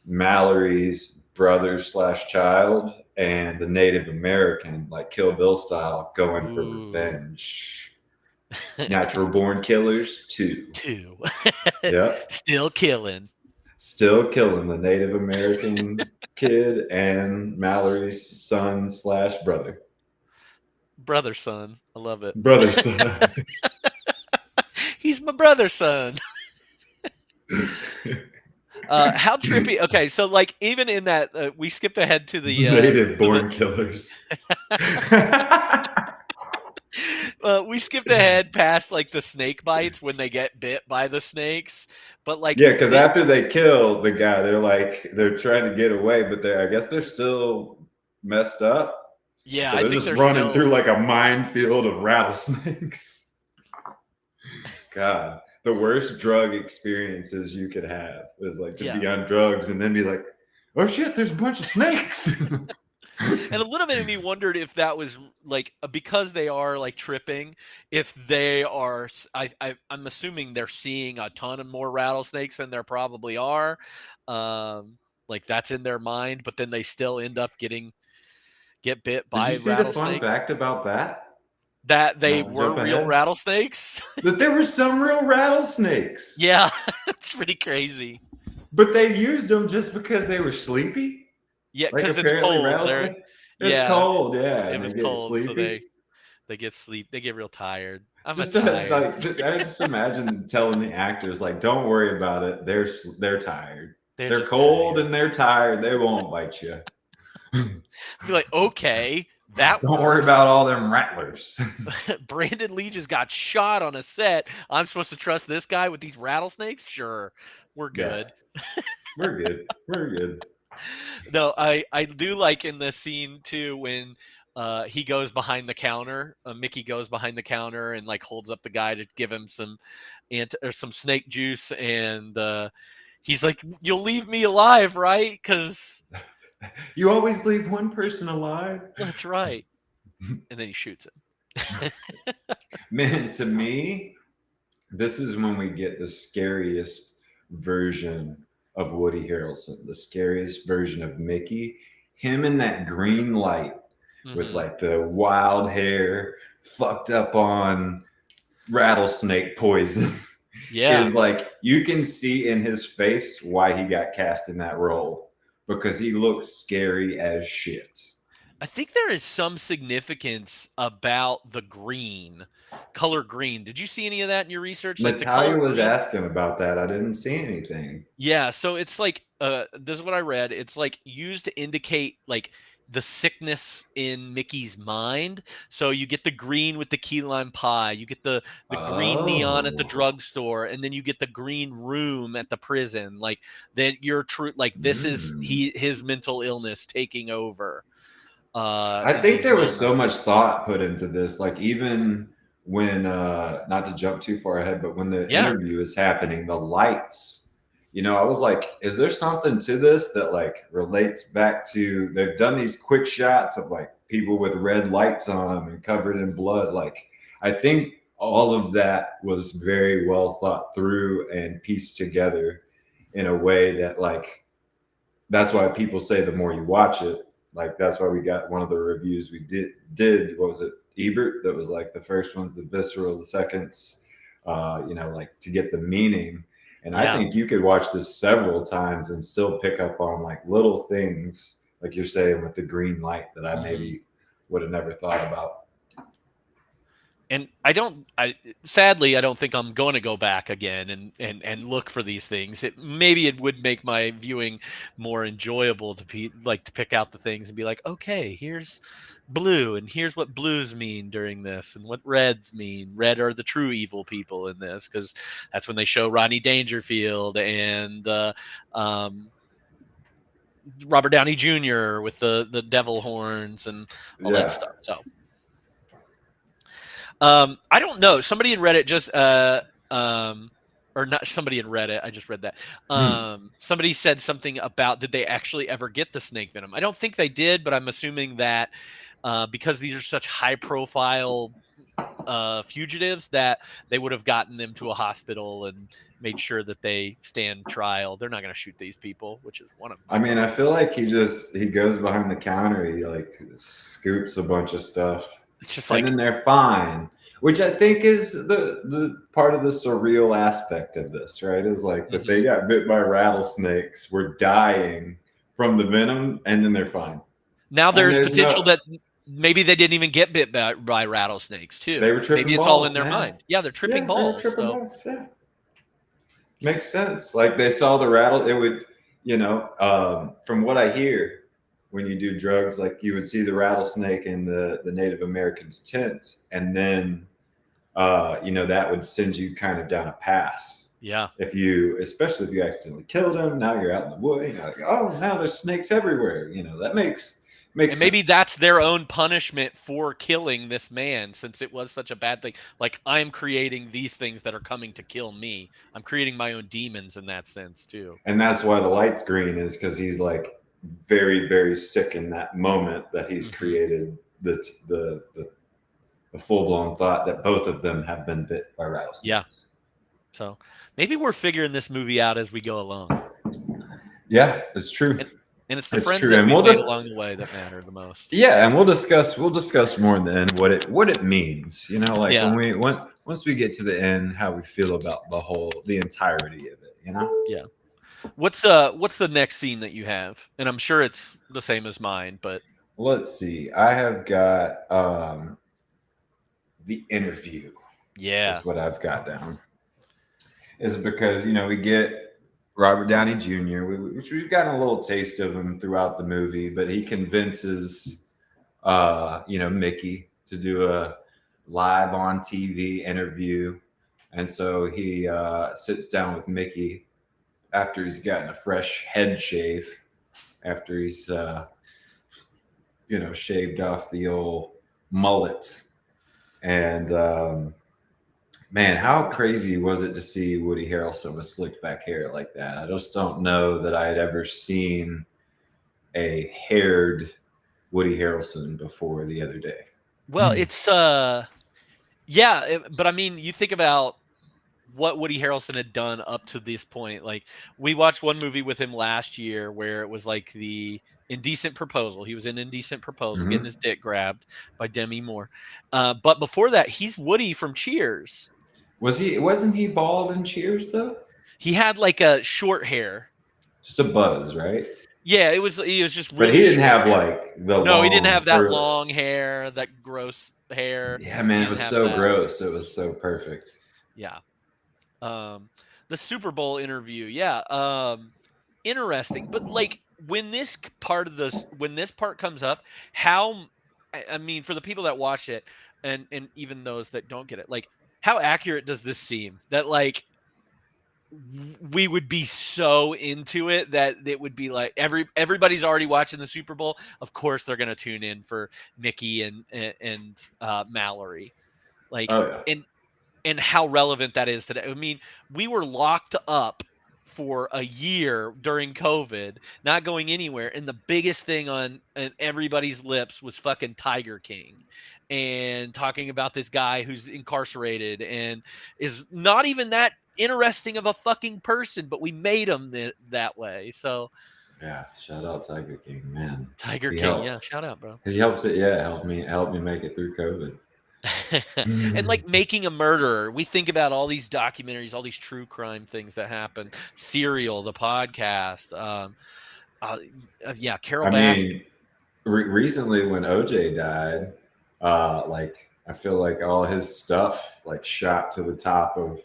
Mallory's brother / child and the Native American, like Kill Bill style, going for revenge. Natural Born Killers 2. Yep. Still killing The Native American kid and Mallory's son / brother. Brother son. I love it. Brother son. He's my brother son. How trippy. Okay, so like even in that, we skipped ahead to the Native Born Killers. We skipped ahead past like the snake bites when they get bit by the snakes, but like because after they kill the guy, they're trying to get away, but I guess they're still messed up. Yeah, so I they're think just they're running still through like a minefield of rattlesnakes. God, the worst drug experiences you could have is like to be on drugs and then be like, oh shit, there's a bunch of snakes. And a little bit of me wondered if that was like because they are like tripping, if they are. I'm assuming they're seeing a ton of more rattlesnakes than there probably are. Like that's in their mind, but then they still end up get bit by Did you see rattlesnakes. the fun fact about that? That they were real rattlesnakes. That there were some real rattlesnakes. Yeah, it's pretty crazy. But they used them just because they were sleepy. Yeah, because it's cold. It's cold. Yeah, it was cold, sleepy. So they get sleep. They get real tired. I just imagine telling the actors like, "Don't worry about it. They're tired. They're cold tired. And they're tired. They won't bite you." Be like, okay, that. Don't worry about all them rattlers. Brandon Lee just got shot on a set. I'm supposed to trust this guy with these rattlesnakes? Sure, we're good. Yeah. We're good. We're good. No, I do like in the scene too when he goes behind the counter. Mickey goes behind the counter and like holds up the guy to give him some snake juice, and he's like, "You'll leave me alive, right? Because you always leave one person alive." That's right. And then he shoots him. Man, to me, this is when we get the scariest version of Woody Harrelson, the scariest version of Mickey. Him in that green light with like the wild hair, fucked up on rattlesnake poison. Yeah. Is like, you can see in his face why he got cast in that role, because he looks scary as shit. I think there is some significance about the color green. Did you see any of that in your research? Natalia was asking about that. I didn't see anything. Yeah, so it's like this is what I read. It's like used to indicate like the sickness in Mickey's mind. So you get the green with the key lime pie, you get the green neon at the Oh. drugstore, and then you get the green room at the prison. Like that, you're true. Like this is his mental illness taking over. I in think these there was so moments. much thought put into this. Like even when not to jump too far ahead, but when the Yeah. interview is happening, the lights, you know, I was like, is there something to this that like relates back to they've done these quick shots of like people with red lights on them and covered in blood. Like I think all of that was very well thought through and pieced together in a way that like that's why people say the more you watch it, like that's why we got one of the reviews we did what was it, Ebert, that was like the first one's the visceral, the seconds, you know, like to get the meaning. And I Yeah. think you could watch this several times and still pick up on like little things, like you're saying with the green light that I maybe would have never thought about. And sadly, I don't think I'm going to go back again and look for these things. Maybe it would make my viewing more enjoyable to pick out the things and be like, okay, here's blue, and here's what blues mean during this, and what reds mean. Red are the true evil people in this, because that's when they show Rodney Dangerfield and Robert Downey Jr. with the devil horns and all that stuff. So. I don't know. Somebody in Reddit just or not somebody in Reddit. I just read that. Somebody said something about, did they actually ever get the snake venom? I don't think they did, but I'm assuming that because these are such high profile fugitives, that they would have gotten them to a hospital and made sure that they stand trial. They're not going to shoot these people, which is one of them. I mean, I feel like he goes behind the counter, he like scoops a bunch of stuff. It's just and like, then they're fine, which I think is the part of the surreal aspect of this, right? Is like that they got bit by rattlesnakes, were dying from the venom, and then they're fine. Now there's potential that maybe they didn't even get bit by rattlesnakes too. They were tripping maybe it's balls, all in their mind. Yeah, they're tripping balls. Balls. Yeah, makes sense. Like they saw the rattle. It would, you know, from what I hear, when you do drugs, like you would see the rattlesnake in the Native Americans' tent, and then, you know, that would send you kind of down a path. Yeah. Especially if you accidentally killed him, now you're out in the wood. You're like, oh, now there's snakes everywhere. You know, that makes sense. Maybe that's their own punishment for killing this man, since it was such a bad thing. Like, I'm creating these things that are coming to kill me. I'm creating my own demons in that sense too. And that's why the light's green, is because he's like very, very sick in that moment that he's created the full-blown thought that both of them have been bit by rattlesnakes. Yeah. So maybe we're figuring this movie out as we go along. Yeah, it's true. And it's the friends that we made along the way that matter the most. Yeah, and we'll discuss more in the end what it means. You know, like once we get to the end, how we feel about the entirety of it. You know. Yeah. What's the next scene that you have? And I'm sure it's the same as mine, but let's see. I have got the interview. Yeah, is what I've got down. Is because, you know, we get Robert Downey Jr., which we've gotten a little taste of him throughout the movie, but he convinces you know, Mickey to do a live on TV interview, and so he sits down with Mickey after he's gotten a fresh head shave, after he's you know, shaved off the old mullet. And man, how crazy was it to see Woody Harrelson with slicked back hair like that? I just don't know that I had ever seen a haired Woody Harrelson before the other day. Well, it's yeah, but I mean, you think about what Woody Harrelson had done up to this point. Like, we watched one movie with him last year where it was like the Indecent Proposal. He was in Indecent Proposal, getting his dick grabbed by Demi Moore. But before that, he's Woody from Cheers. Wasn't he bald in Cheers though? He had like a short hair. Just a buzz, right? Yeah, he was just really But he didn't have hair. like the No, he didn't have that curly long hair, that gross hair. Yeah, man, it was so that. gross. It was so perfect. Yeah. The Super Bowl interview. Yeah. Interesting. But like, when this part of this when this part comes up, how I mean, for the people that watch it and even those that don't get it, like how accurate does this seem? That like we would be so into it that it would be like everybody's already watching the Super Bowl. Of course, they're going to tune in for Mickey and Mallory, like Oh yeah. and how relevant that is today. I mean, we were locked up for a year during COVID, not going anywhere, and the biggest thing on everybody's lips was fucking Tiger King, and talking about this guy who's incarcerated and is not even that interesting of a fucking person, but we made him that way. So Yeah. Shout out Tiger King, man. Tiger He King, yeah, helped. shout out, bro. He helps it. Yeah, helped me make it through COVID. And like Making a Murderer, we think about all these documentaries, all these true crime things that happen. Serial, the podcast, yeah, Carol I Baskin. mean, recently when OJ died, like I feel like all his stuff like shot to the top of.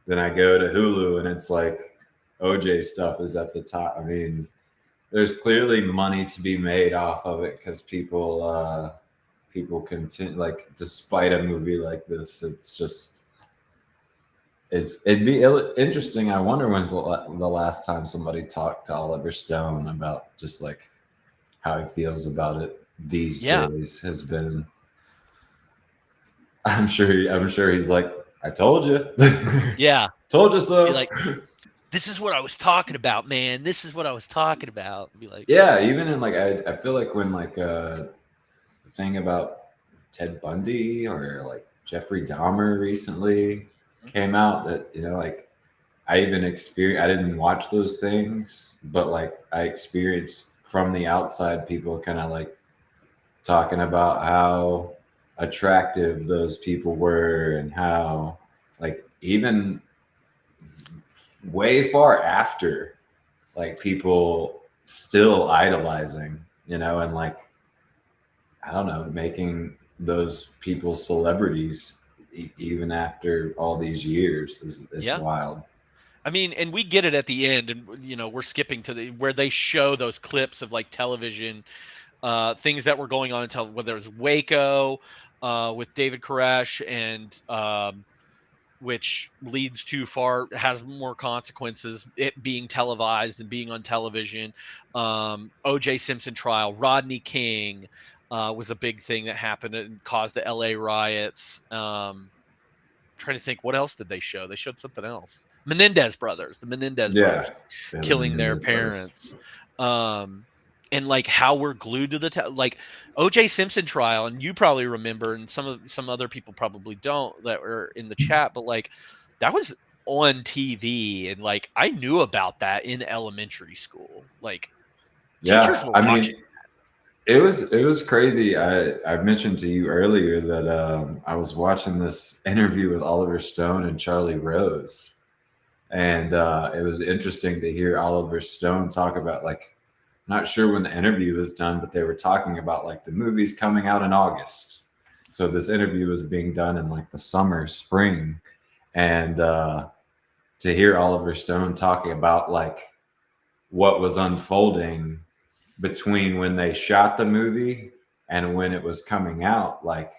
Then I go to Hulu and it's like OJ stuff is at the top. I mean, there's clearly money to be made off of it because people continue, like, despite a movie like this, it's just it'd be interesting. I wonder when's the last time somebody talked to Oliver Stone about just like how he feels about it these days. Has been, I'm sure he's like, I told you. Yeah. Told you so. Be like, this is what I was talking about, man. This is what I was talking about. Be like, yeah, even in like I feel like when like the thing about Ted Bundy or like Jeffrey Dahmer recently came out, that, you know, like I didn't watch those things, but like I experienced from the outside people kind of like talking about how attractive those people were and how like even way far after, like people still idolizing, you know, and like I don't know, making those people celebrities even after all these years is wild. I mean, and we get it at the end, and you know, we're skipping to where they show those clips of like television things that were going on until whether it was Waco with David Koresh and which leads too far, has more consequences, it being televised and being on television. O.J. Simpson trial, Rodney King was a big thing that happened and caused the L.A. riots. Trying to think, what else did they show? They showed something else. The Menendez brothers killing their parents. And like how we're glued to the like O.J. Simpson trial, and you probably remember, and some other people probably don't that were in the chat, but like that was on TV, and like I knew about that in elementary school. Like teachers were watching. It was crazy. I mentioned to you earlier that I was watching this interview with Oliver Stone and Charlie Rose, and it was interesting to hear Oliver Stone talk about, like, not sure when the interview was done, but they were talking about like the movie's coming out in August. So this interview was being done in like the spring. And to hear Oliver Stone talking about like what was unfolding between when they shot the movie and when it was coming out, like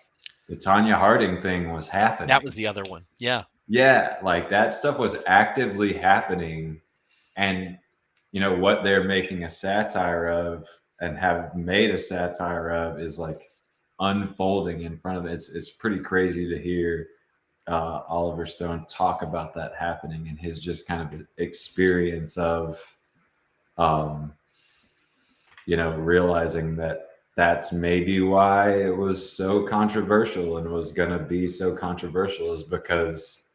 the Tonya Harding thing was happening. That was the other one. Yeah. Yeah. Like that stuff was actively happening. And you know, what they're making a satire of and have made a satire of is like unfolding in front of it. It's pretty crazy to hear Oliver Stone talk about that happening and his just kind of experience of, you know, realizing that that's maybe why it was so controversial and was going to be so controversial, is because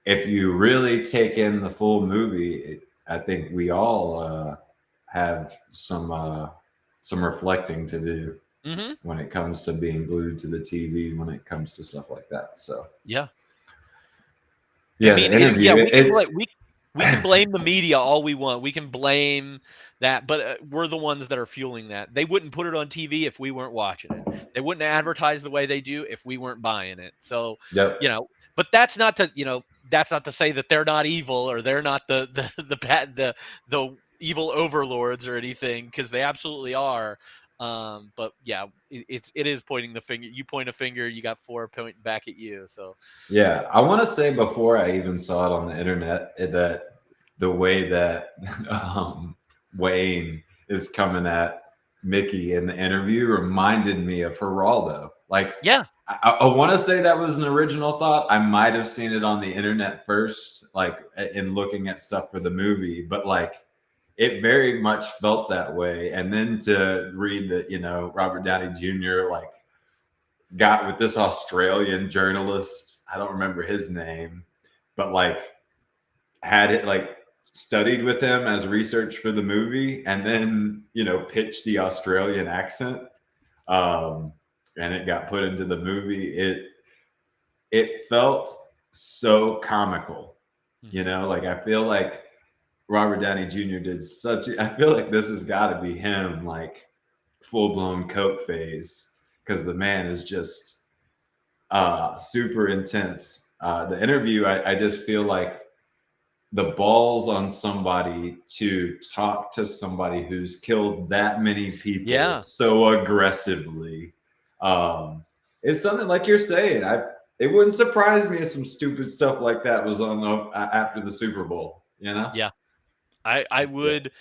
if you really take in the full movie, I think we all have some reflecting to do when it comes to being glued to the TV, when it comes to stuff like that. So yeah. I mean, we can blame the media all we want. We can blame that, but we're the ones that are fueling that. They wouldn't put it on TV if we weren't watching it. They wouldn't advertise the way they do if we weren't buying it. So, you know, but that's not to say that they're not evil or they're not the evil overlords or anything, because they absolutely are. But yeah, it is pointing the finger. You point a finger, you got 4 pointing back at you. So Yeah, I want to say before I even saw it on the internet that the way that Wayne is coming at Mickey in the interview reminded me of Geraldo. Like, yeah, I want to say that was an original thought. I might have seen it on the internet first, like in looking at stuff for the movie, but like it very much felt that way. And then to read that, Robert Downey Jr. like got with this Australian journalist, I don't remember his name, but like had it like studied with him as research for the movie, and then pitched the Australian accent. And it got put into the movie. It felt so comical, like I feel like Robert Downey Jr. did I feel like this has got to be him, like full-blown coke phase, because the man is just super intense. The interview, I just feel like the balls on somebody to talk to somebody who's killed that many people so aggressively. It's something like you're saying. It wouldn't surprise me if some stupid stuff like that was on after the Super Bowl. Yeah, I would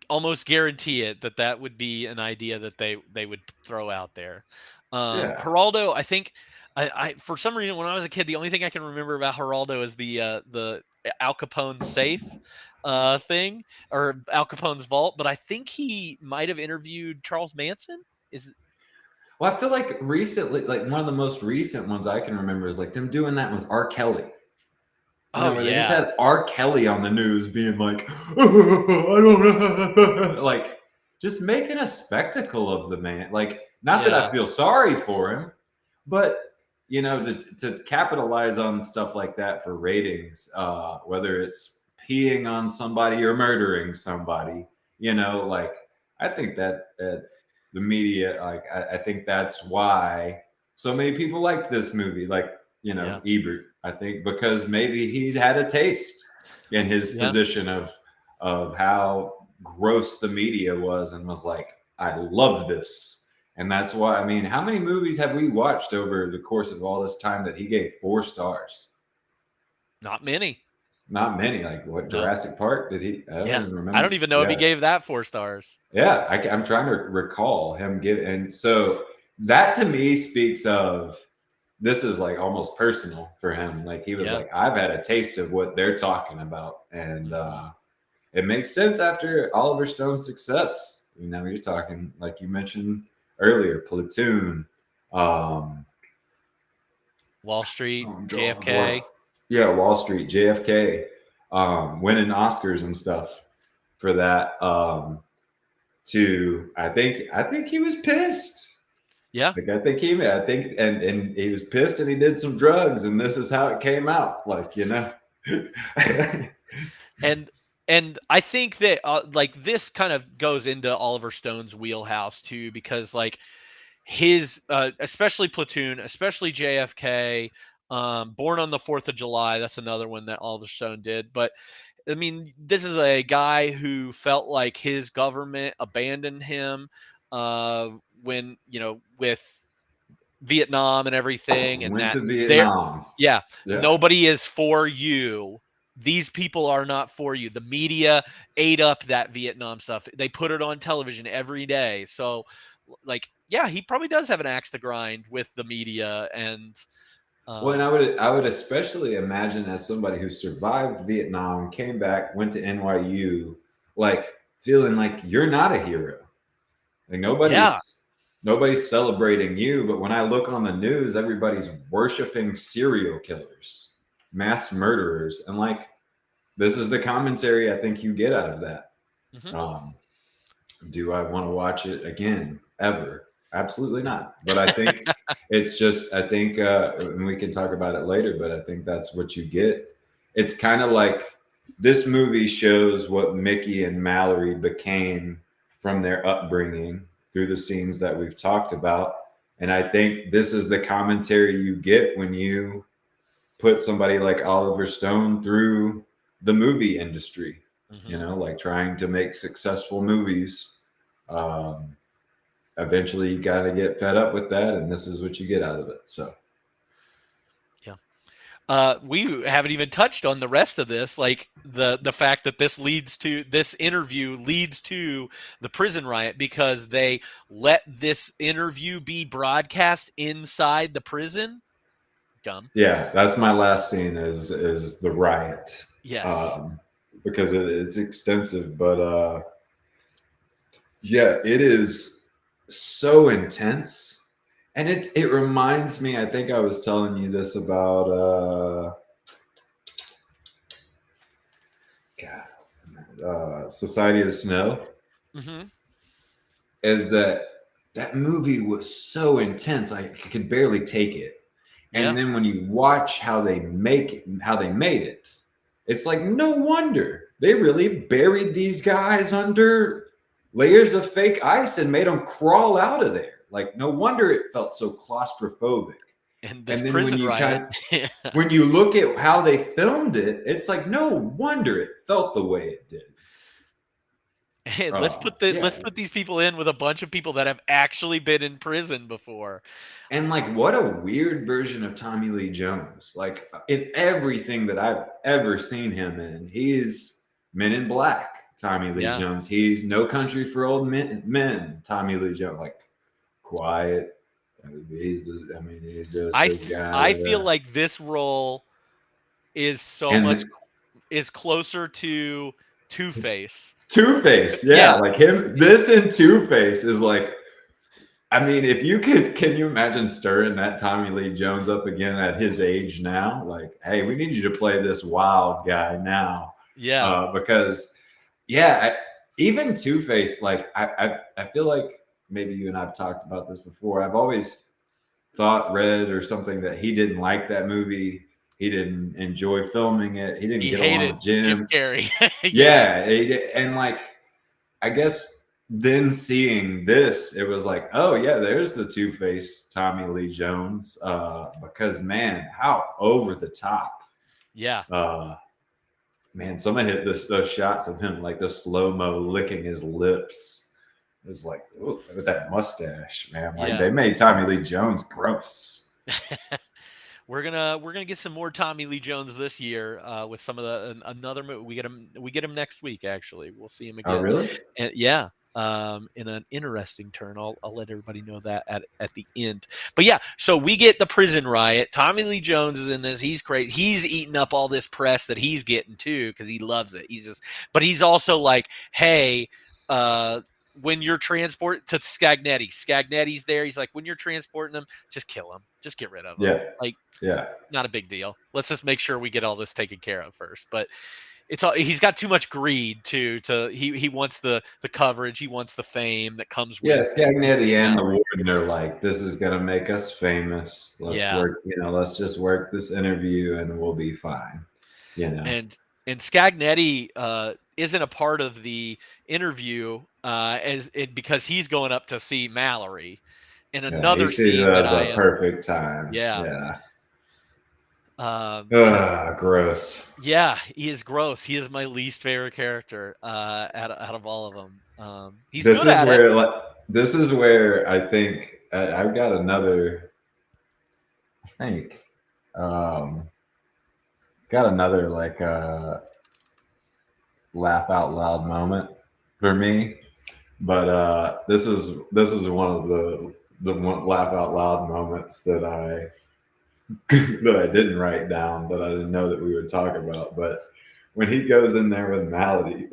almost guarantee it that would be an idea that they would throw out there. Geraldo, I think, I for some reason when I was a kid, the only thing I can remember about Geraldo is the Al Capone safe thing, or Al Capone's vault. But I think he might have interviewed Charles Manson. Well, I feel like recently, like one of the most recent ones I can remember is like them doing that with R. Kelly. They just had R. Kelly on the news being like, I don't know, like just making a spectacle of the man. Like, not that I feel sorry for him, but to capitalize on stuff like that for ratings, whether it's peeing on somebody or murdering somebody, like I think that the media, like I think that's why so many people liked this movie, like Ebert. I think because maybe he's had a taste in his position of how gross the media was, and was like, I love this. And that's why, I mean, how many movies have we watched over the course of all this time that he gave 4 stars? Not many. Not many. Like what, Jurassic Park? Did he? I don't even remember. I don't even know if he gave that 4 stars. Yeah, I'm trying to recall him giving. And so that to me speaks of, this is like almost personal for him. Like he was like, I've had a taste of what they're talking about. And it makes sense after Oliver Stone's success. You're talking, like you mentioned earlier, Platoon, Wall Street, JFK. Wall Street, JFK, winning Oscars and stuff for that. I think he was pissed. Yeah, like I think and he was pissed, and he did some drugs, and this is how it came out. Like And I think that like this kind of goes into Oliver Stone's wheelhouse too, because like his especially Platoon, especially JFK, Born on the 4th of July, that's another one that Oliver Stone did. But I mean, this is a guy who felt like his government abandoned him when with Vietnam and everything, and went to Vietnam. Nobody is for you. These people are not for you. The media ate up that Vietnam stuff. They put it on television every day. So, like, he probably does have an axe to grind with the media. And and I would especially imagine, as somebody who survived Vietnam, came back, went to NYU, like feeling like you're not a hero. Like nobody's celebrating you. But when I look on the news, everybody's worshiping serial killers, mass murderers, and like this is the commentary I think you get out of that. Do I want to watch it again ever? Absolutely not. But I think it's just, and we can talk about it later, but I think that's what you get. It's kind of like this movie shows what Mickey and Mallory became from their upbringing through the scenes that we've talked about. And I think this is the commentary you get when you put somebody like Oliver Stone through the movie industry. You know, like trying to make successful movies. Eventually, you got to get fed up with that, and this is what you get out of it. So. We haven't even touched on the rest of this, like the fact that this interview leads to the prison riot because they let this interview be broadcast inside the prison. Dumb. Yeah, that's my last scene is the riot. Yes. Because it's extensive, but yeah, it is so intense. And it reminds me, I think I was telling you this about Society of the Snow. Mm-hmm. Is that movie was so intense, I could barely take it. And then when you watch how they made it, it's like, no wonder they really buried these guys under layers of fake ice and made them crawl out of there. Like, no wonder it felt so claustrophobic. And this then prison riot. When you look at how they filmed it, it's like, no wonder it felt the way it did. Hey, let's put these people in with a bunch of people that have actually been in prison before. And like, what a weird version of Tommy Lee Jones. Like, in everything that I've ever seen him in, he's Men in Black, Tommy Lee Jones. He's No Country for Old Men, Tommy Lee Jones. Like, quiet. He's just. I feel like this role is is closer to Two-Face. Two-Face, yeah, like him. This and Two-Face is like. I mean, if you can you imagine stirring that Tommy Lee Jones up again at his age now? Like, hey, we need you to play this wild guy now. Yeah. Because, even Two-Face, like, I feel like maybe you and I've talked about this before. I've always read or something that he didn't like that movie. He didn't enjoy filming it. He didn't get along with Jim Carrey. And like, I guess. Then seeing this, it was like, oh yeah, there's the Two-Face Tommy Lee Jones. Because man, how over the top. Yeah. Man, someone hit those shots of him like the slow-mo licking his lips. It was like, ooh, with that mustache, man. Like they made Tommy Lee Jones gross. We're gonna get some more Tommy Lee Jones this year with some of another movie. We get him next week. Actually, we'll see him again. Oh really? And in an interesting turn. I'll let everybody know that at the end. But yeah, so we get the prison riot. Tommy Lee Jones is in this. He's great. He's eating up all this press that he's getting too because he loves it. But he's also like, hey, when you're transporting to Scagnetti's there. He's like, when you're transporting them, just kill him. Just get rid of him. Not a big deal. Let's just make sure we get all this taken care of first. But he's got too much greed too. He wants the coverage. He wants the fame that comes with. Yeah, Scagnetti and the warden are like, this is gonna make us famous. Let's work. Let's just work this interview and we'll be fine. And Scagnetti isn't a part of the interview because he's going up to see Mallory in another scene. That's a perfect time. Yeah. Gross. Yeah, he is gross. He is my least favorite character out of all of them. He's good at it. This is where I think I've got another. Got another like laugh out loud moment for me, but this is one of the laugh out loud moments that I didn't write down, that I didn't know that we would talk about. But when he goes in there with Mallory,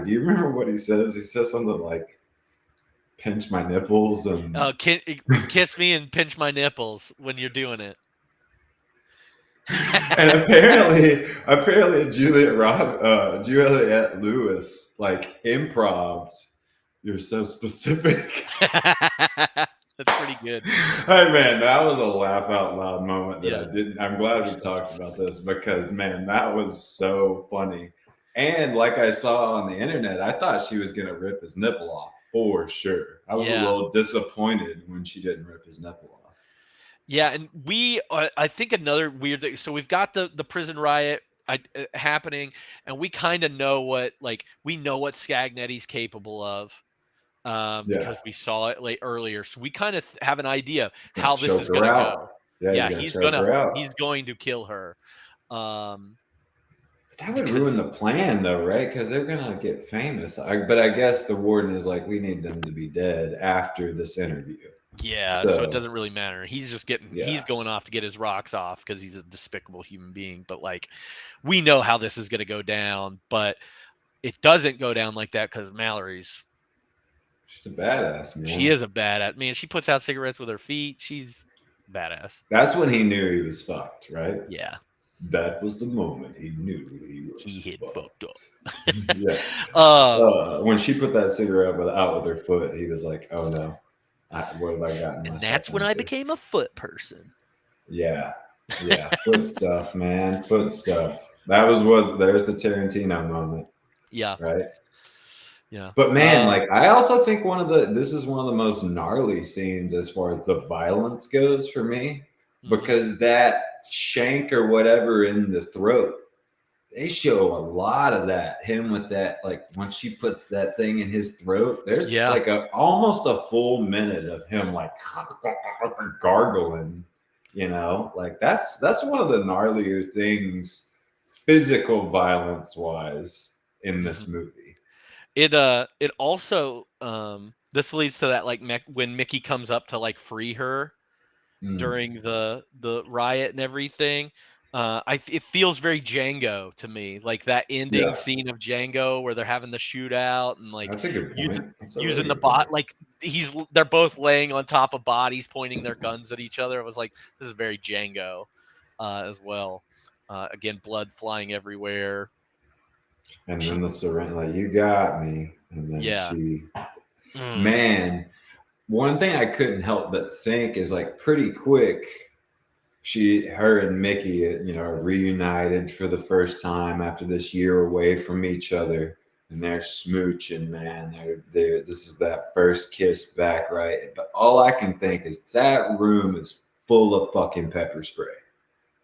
do you remember what he says? He says something like, pinch my nipples and kiss me and pinch my nipples when you're doing it. And apparently Juliette Lewis like improv'd. You're so specific. That's pretty good. Hey man, that was a laugh out loud moment that I'm glad we talked about this, because man, that was so funny. And like I saw on the internet, I thought she was gonna rip his nipple off for sure. I was a little disappointed when she didn't rip his nipple off. Yeah, and I think another weird thing. So we've got the prison riot. happening, and we kind of know what Scagnetti's capable of. Because we saw it earlier, so we kind of have an idea how this is going to go. Yeah, he's going to kill her. That would ruin the plan, though, right? Because they're gonna get famous. But I guess the warden is like, we need them to be dead after this interview. Yeah, so it doesn't really matter. He's just he's going off to get his rocks off because he's a despicable human being. But like, we know how this is going to go down, but it doesn't go down like that because Mallory's. She's a badass, man. She is a badass. Man, she puts out cigarettes with her feet. She's badass. That's when he knew he was fucked, right? Yeah. That was the moment he knew he had fucked up. Yeah. When she put that cigarette out with her foot, he was like, "Oh no, what have I gotten?" And that's when I became a foot person. Yeah, foot stuff, man, foot stuff. There's the Tarantino moment. Yeah. Right. Yeah. But man, like I also think this is one of the most gnarly scenes as far as the violence goes for me, because that shank or whatever in the throat, they show a lot of that. Him with that, like when she puts that thing in his throat, there's like almost a full minute of him like gargling, like that's one of the gnarlier things, physical violence wise, in this movie. It also this leads to that, like when Mickey comes up to like free her during the riot and everything. It feels very Django to me, like that ending scene of Django where they're having the shootout and like using the bot, like they're both laying on top of bodies pointing their guns at each other. I was like, this is very Django as well. Again, blood flying everywhere. And then the surrender, like, you got me. And then man, one thing I couldn't help but think is like pretty quick, her and Mickey, are reunited for the first time after this year away from each other. And they're smooching, man. This is that first kiss back, right? But all I can think is that room is full of fucking pepper spray.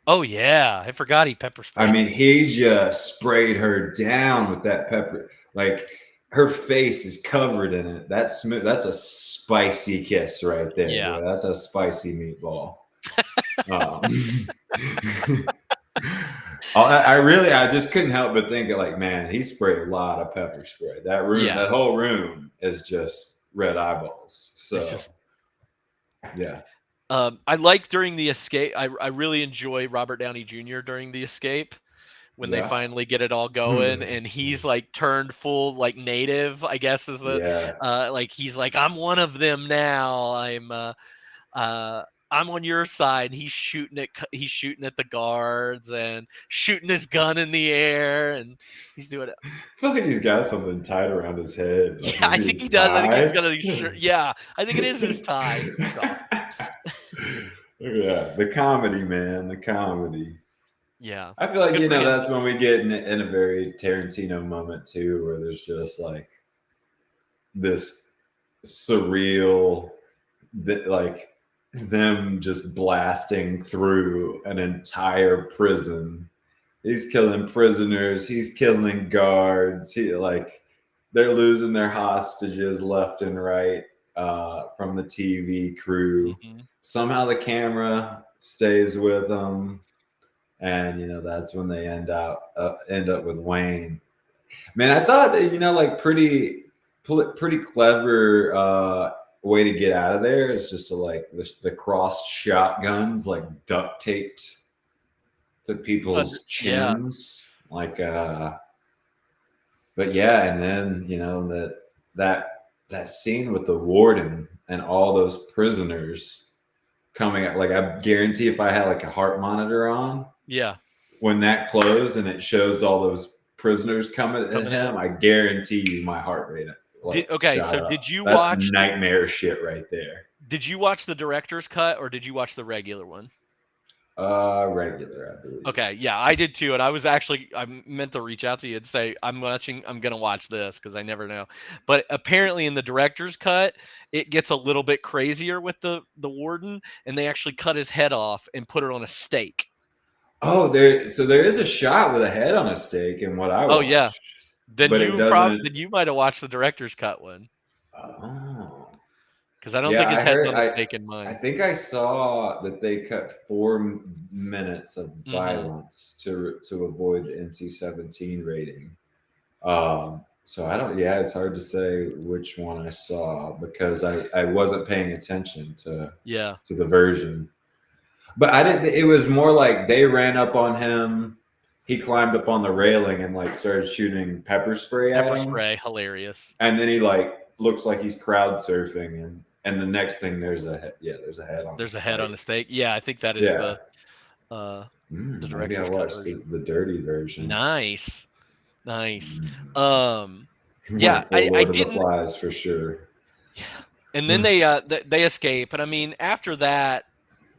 Oh yeah, I forgot he pepper sprayed. I mean, he just sprayed her down with that pepper. Like her face is covered in it. That's a spicy kiss right there. Yeah, that's a spicy meatball. I just couldn't help but think of like, man, he sprayed a lot of pepper spray. That room, that whole room is just red eyeballs. So yeah. I like during the escape. I really enjoy Robert Downey Jr. during the escape when they finally get it all going, and he's like turned full like native, I guess is the like he's like, I'm one of them now. I'm on your side. He's shooting at the guards and shooting his gun in the air, and he's doing it. I feel like he's got something tied around his head. Like I think he does. I think he's gonna be sure. Yeah, I think it is his tie. Yeah, the comedy, man, the comedy. Yeah, I feel like that's when we get in a very Tarantino moment too, where there's just like this surreal, like them just blasting through an entire prison. He's killing prisoners. He's killing guards. They're losing their hostages left and right from the TV crew. Somehow the camera stays with them, and that's when they end up with Wayne. Man, I thought that like pretty clever way to get out of there is just to like the crossed shotguns like duct taped to people's chins, but yeah, and then that scene with the warden and all those prisoners coming out, like I guarantee if I had like a heart monitor on, when that closed and it shows all those prisoners coming at him, I guarantee you my heart rate. Did you watch nightmare shit right there? Did you watch the director's cut or did you watch the regular one? Regular, I believe. Okay, yeah, I did too, and I meant to reach out to you and say I'm gonna watch this because I never know. But apparently in the director's cut, it gets a little bit crazier with the warden, and they actually cut his head off and put it on a stake. Oh, there is a shot with a head on a stake in what I Oh watched. yeah. Then But it doesn't. then you might have watched the director's cut one Oh. because I don't Yeah, think his I head's heard. on the stake in I mine. think I saw that they cut 4 minutes of Mhm. violence to avoid the NC-17 rating. So I don't. Yeah, it's hard to say which one I saw because I wasn't paying attention Yeah. to the version. But I didn't. It was more like they ran up on him. He climbed up on the railing and like started shooting pepper spray at Pepper him. spray, hilarious. And then he like looks like he's crowd surfing, and the next thing there's a head on. There's the a head on stake. the stake. Yeah, I think that is Yeah. the Maybe I director's cut watched version. the dirty version. Nice. Nice. Mm. Yeah, Went full I Lord of the didn't. Flies for sure. And then they escape, and I mean after that,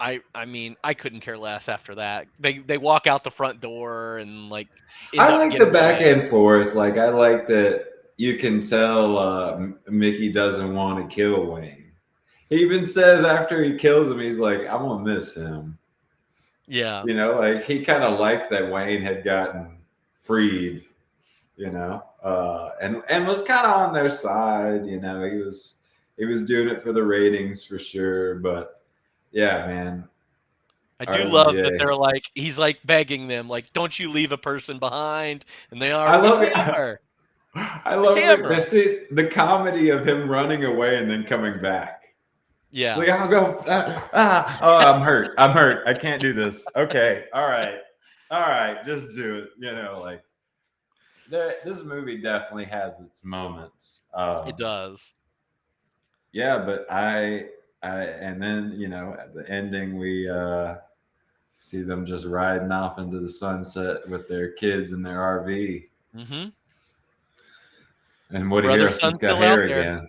I mean I couldn't care less after that. They walk out the front door and like end I up like the getting back away. and forth. Like I like that you can tell Mickey doesn't want to kill Wayne. He even says after he kills him, he's like, "I'm gonna miss him." Yeah. You know, like he kind of liked that Wayne had gotten freed. You know, and was kind of on their side. You know, he was doing it for the ratings for sure. But yeah, man, I do love that RDJ. they're like he's like begging them like don't you leave a person behind, and they are. I love "We it. are." I love camera. the comedy of him running away and then coming back. Yeah. Like I'll go. Oh, I'm hurt. I'm hurt. I can't do this. Okay. All right. Just do it. You know, like this movie definitely has its moments. It does. Yeah, but and then you know at the ending we see them just riding off into the sunset with their kids in their RV. Mm-hmm. And Woody Brother, Harrelson's son's got still hair out there. again.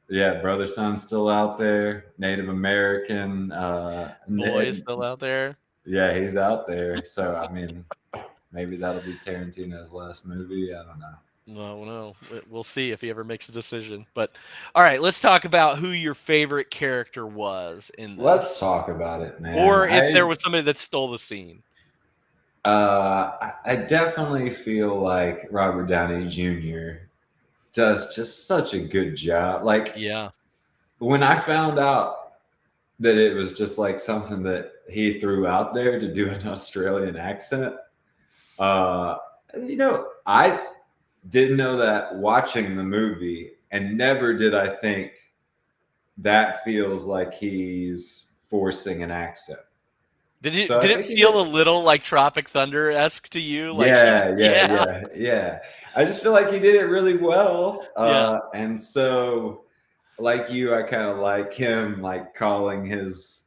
Yeah, brother, son's still out there. Native American. Boy is still out there. Yeah, he's out there. So I mean, maybe that'll be Tarantino's last movie. I don't know. No, we'll see if he ever makes a decision. But all right, let's talk about who your favorite character was in this. Let's talk about it, man. Or if there was somebody that stole the scene. I definitely feel like Robert Downey Jr. does just such a good job. Like, Yeah. when I found out that it was just like something that he threw out there to do an Australian accent, you know, I didn't know that watching the movie, and never did I think that feels like he's forcing an accent. Did it So I did it think he feel did. a little like Tropic Thunder-esque to you? Like Yeah. I just feel like he did it really well. Yeah. And so, like you, I kind of like him, like calling his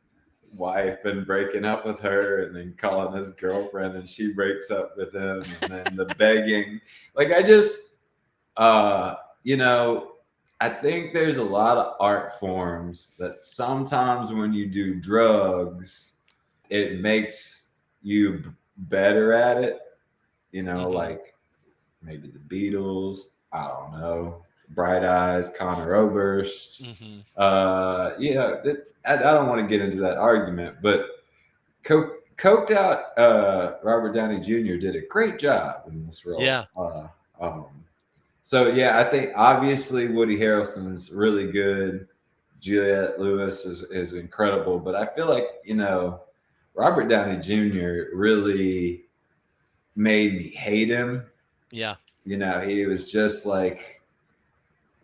wife and breaking up with her, and then calling his girlfriend and she breaks up with him, and then the begging. Like, I just, you know, I think there's a lot of art forms that sometimes when you do drugs, it makes you better at it. You know, Mhm. like maybe the Beatles, I don't know, Bright Eyes, Conor Oberst. Mhm. You know, I don't want to get into that argument, but coked out Robert Downey Jr. did a great job in this role. Yeah. So yeah, I think obviously Woody Harrelson's really good. Juliette Lewis is incredible, but I feel like, you know, Robert Downey Jr. really made me hate him. Yeah. You know, he was just like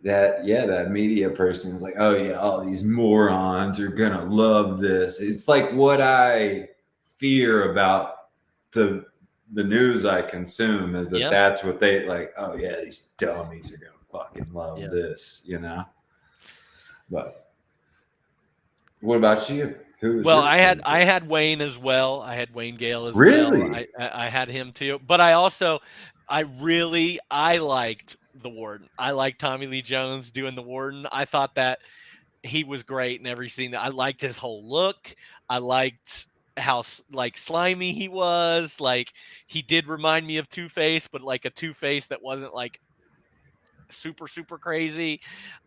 that. Yeah, that media person is like, oh yeah, all these morons are gonna love this. It's like what I fear about the news I consume is that Yeah. that's what they like. Oh yeah, these dummies are gonna fucking love Yeah. this. You know. But what about you? Who was Well, your I favorite? had Wayne as well. I had Wayne Gale as Really? well. I had him too. But I also I liked the Warden. I liked Tommy Lee Jones doing the Warden. I thought that he was great in every scene. I liked his whole look. I liked how like slimy he was. Like he did remind me of Two-Face, but like a Two-Face that wasn't like super crazy.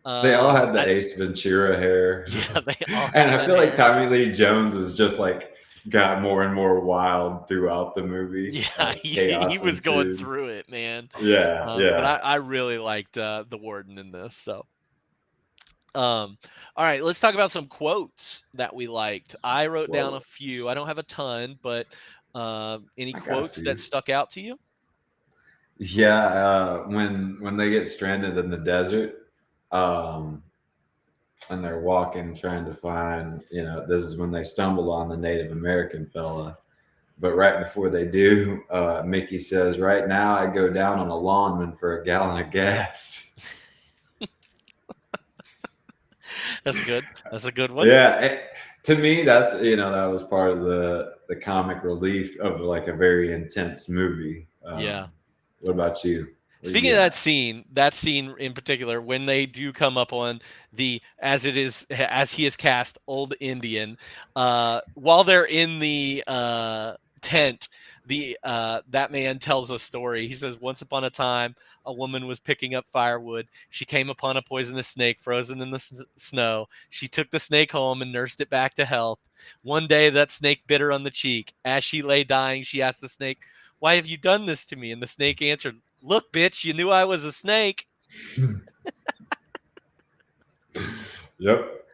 They all had the I- Ace Ventura hair. yeah, they all And had I that feel like hair. Tommy Lee Jones is just like got more and more wild throughout the movie. Yeah, as he chaos was going ensued. through it, man. Yeah, But yeah. I really liked the warden in this. So, all right, let's talk about some quotes that we liked. I wrote down a few. I don't have a ton, but any I got a quotes that few. stuck out to you? Yeah, when they get stranded in the desert, and they're walking trying to find, this is when they stumble on the Native American fella. But right before they do, Mickey says, "Right now, I go down on a lawnman for a gallon of gas." That's good. That's a good one. Yeah, to me, that's that was part of the comic relief of like a very intense movie. Yeah. What about you? What Speaking you of got? that scene in particular, when they do come up on the as he is cast old Indian, while they're in the tent, that man tells a story. He says, "Once upon a time, a woman was picking up firewood. She came upon a poisonous snake frozen in the snow. She took the snake home and nursed it back to health. One day, that snake bit her on the cheek. As she lay dying, she asked the snake, 'Why have you done this to me?' And the snake answered, 'Look, bitch, you knew I was a snake.'" Yep.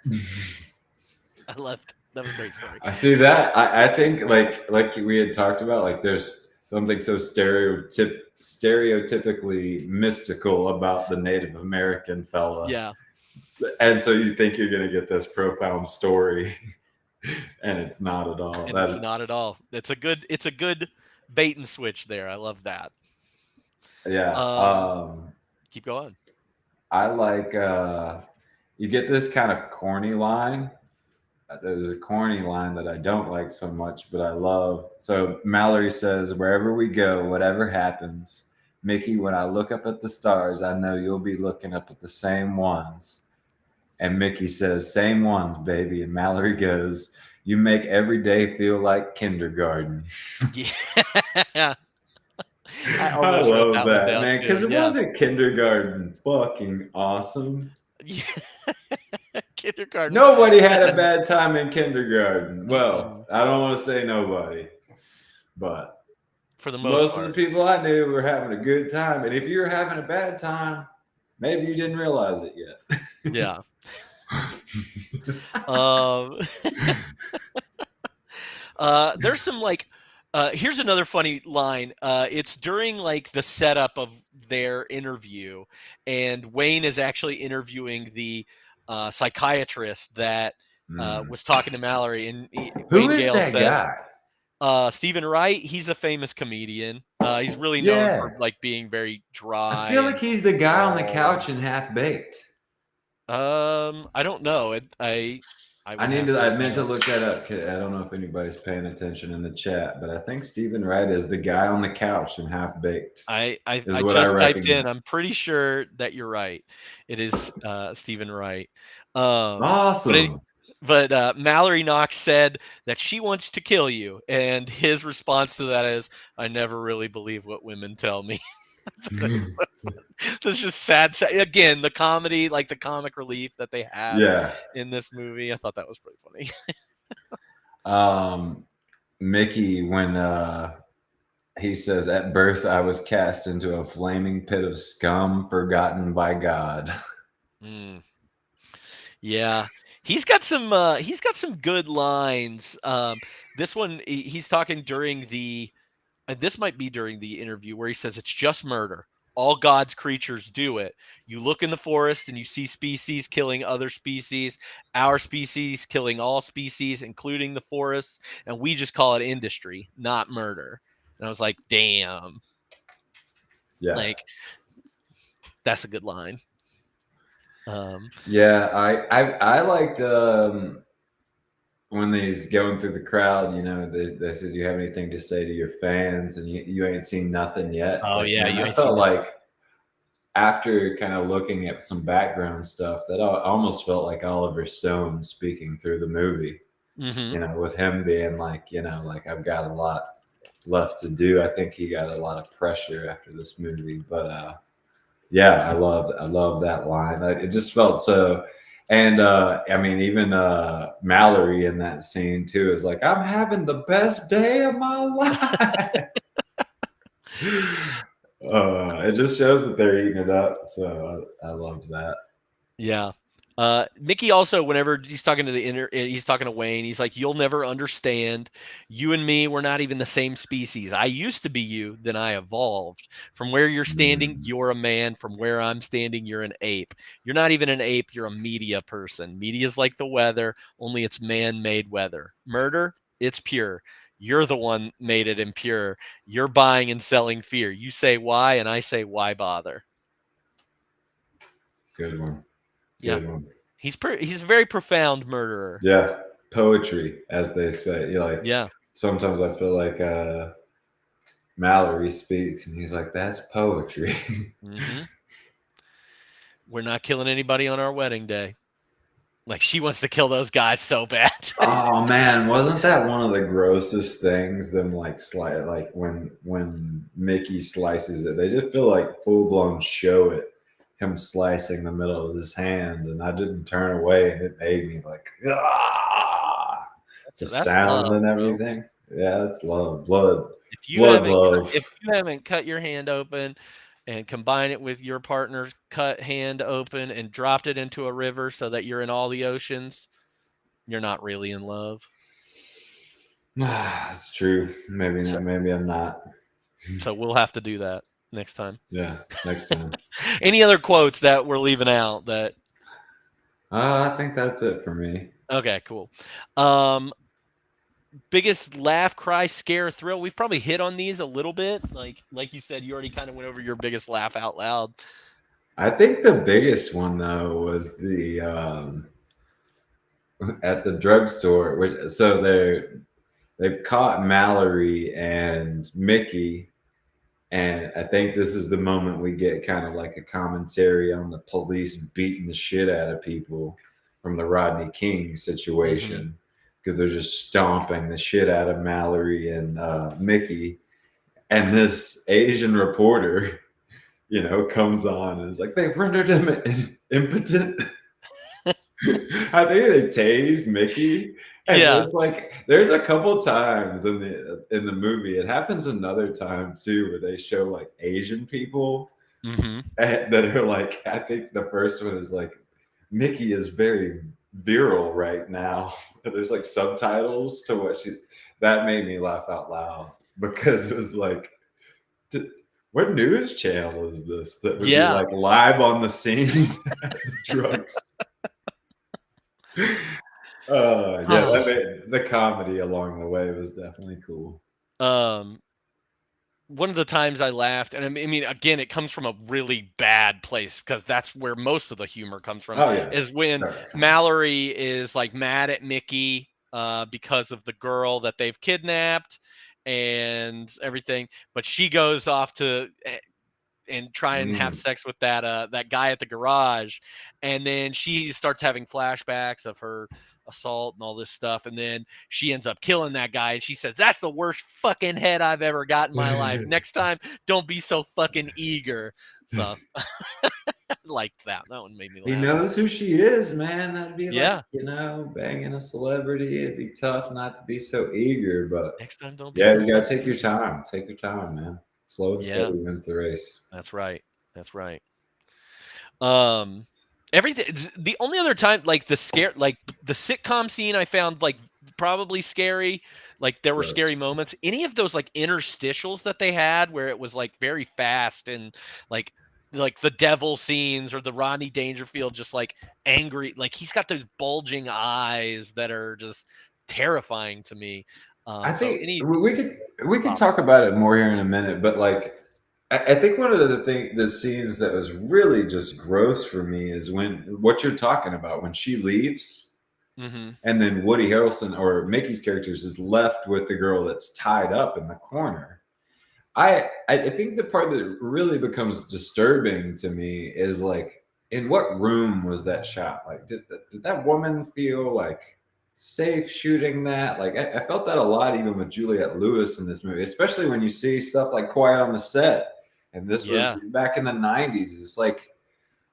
I loved that was a great story. I see that. I think like we had talked about, like there's something so stereotypically mystical about the Native American fella. Yeah. And so you think you're gonna get this profound story, and it's not at all. And it's not at all. It's a good bait and switch there. I love that. Yeah. Keep going. I like you get this kind of corny line. There's a corny line that I don't like so much, but I love. So Mallory says, "Wherever we go, whatever happens, Mickey, when I look up at the stars, I know you'll be looking up at the same ones." And Mickey says, "Same ones, baby." And Mallory goes, "You make every day feel like kindergarten." Yeah. I I almost wrote love one that, down man, too. because it Yeah. wasn't kindergarten fucking awesome. Yeah. Kindergarten. Nobody had a bad time in kindergarten. Well, I don't want to say nobody, but For the most most of the part. people I knew were having a good time. And if you're having a bad time, maybe you didn't realize it yet. Yeah. Um, there's some like here's another funny line. It's during like the setup of their interview, and Wayne is actually interviewing the psychiatrist that was talking to Mallory, and Who Wayne is Gale that says, guy? Stephen Wright. He's a famous comedian. He's really known Yeah. for like being very dry. I feel like he's the guy on the couch in Half Baked. I don't know. I meant to look that up. 'Cause I don't know if anybody's paying attention in the chat, but I think Stephen Wright is the guy on the couch in Half Baked. I what just I typed in. recognize. I'm pretty sure that you're right. It is Stephen Wright. Awesome. But Mallory Knox said that she wants to kill you, and his response to that is, "I never really believe what women tell me." That's just sad. Again, the comedy, like the comic relief that they have Yeah. in this movie, I thought that was pretty funny. Mickey, when he says, "At birth I was cast into a flaming pit of scum, forgotten by God." Mm. Yeah, he's got some good lines. This one he's talking during the this might be during the interview where he says it's just murder. All God's creatures do it. You look in the forest and you see species killing other species, our species killing all species, including the forests, and we just call it industry, not murder. And I was like, damn. Yeah. Like, that's a good line. Yeah, I liked when he's going through the crowd, they said, "You have anything to say to your fans?" And you ain't seen nothing yet. Oh, Like, yeah, man, you I ain't felt seen like after kind of looking at some background stuff that I almost felt like Oliver Stone speaking through the movie. Mhm. With him being like, like I've got a lot left to do. I think he got a lot of pressure after this movie, but yeah, I love that line. It just felt so. And I mean, even Mallory in that scene too is like, I'm having the best day of my life. It just shows that they're eating it up. So I loved that. Yeah. Mickey also, whenever he's talking to he's talking to Wayne, he's like, "You'll never understand. You and me, we're not even the same species. I used to be you, then I evolved. From where you're standing, you're a man. From where I'm standing, you're an ape. You're not even an ape, you're a media person. Media's like the weather, only it's man-made weather. Murder, it's pure. You're the one made it impure. You're buying and selling fear. You say why, and I say why bother." Good one. Yeah. Good one. He's a very profound murderer. Yeah. Poetry, as they say. Yeah. Sometimes I feel like Mallory speaks and he's like, that's poetry. Mm-hmm. We're not killing anybody on our wedding day. Like, she wants to kill those guys so bad. Oh man, wasn't that one of the grossest things? Them like when Mickey slices it, they just feel like full blown show it. Him slicing the middle of his hand, and I didn't turn away, and it made me like, ah, the sound love, and everything. Bro. Yeah, it's love, blood. If you haven't cut your hand open and combine it with your partner's cut hand open and dropped it into a river so that you're in all the oceans, you're not really in love. It's true. Maybe not. Maybe I'm not. So we'll have to do that next time. Yeah, next time. Any other quotes that we're leaving out that? I think that's it for me. Okay, cool. Biggest laugh, cry, scare, thrill. We've probably hit on these a little bit. Like you said, you already kind of went over your biggest laugh out loud. I think the biggest one though was the at the drugstore, they've caught Mallory and Mickey. And I think this is the moment we get kind of like a commentary on the police beating the shit out of people from the Rodney King situation, because they're just stomping the shit out of Mallory and Mickey. And this Asian reporter, comes on and is like, they've rendered him impotent. I think they tased Mickey. And it's like there's a couple times in the movie. It happens another time too, where they show like Asian people that are like, I think the first one is like, Mickey is very virile right now. There's like subtitles to what that made me laugh out loud, because it was like, what news channel is this that would be like live on the scene? Drugs. The comedy along the way was definitely cool. One of the times I laughed, and I mean, again, it comes from a really bad place, because that's where most of the humor comes from. Is when Mallory is like mad at Mickey because of the girl that they've kidnapped and everything, but she goes off to and try and have sex with that guy at the garage, and then she starts having flashbacks of her assault and all this stuff, and then she ends up killing that guy, and she says, that's the worst fucking head I've ever got in my life. Next time, don't be so fucking eager. So like that one made me laugh. He knows who she is, man. That'd be like, banging a celebrity. It'd be tough not to be so eager, but next time, don't be you gotta take your time. Take your time, man. Slow and steady wins the race. That's right. Everything. The only other time, like the sitcom scene, I found like probably scary. Like there were scary moments. Any of those like interstitials that they had, where it was like very fast, and like the devil scenes, or the Rodney Dangerfield just like angry, like he's got those bulging eyes that are just terrifying to me. I think we could talk about it more here in a minute, but like I think one of the scenes that was really just gross for me is what you're talking about, when she leaves, and then Woody Harrelson or Mickey's characters is left with the girl that's tied up in the corner. I think the part that really becomes disturbing to me is like, in what room was that shot? Like, did that woman feel like safe shooting that? Like I felt that a lot, even with Juliette Lewis in this movie, especially when you see stuff like Quiet on the Set, and this was back in the 90s. It's like,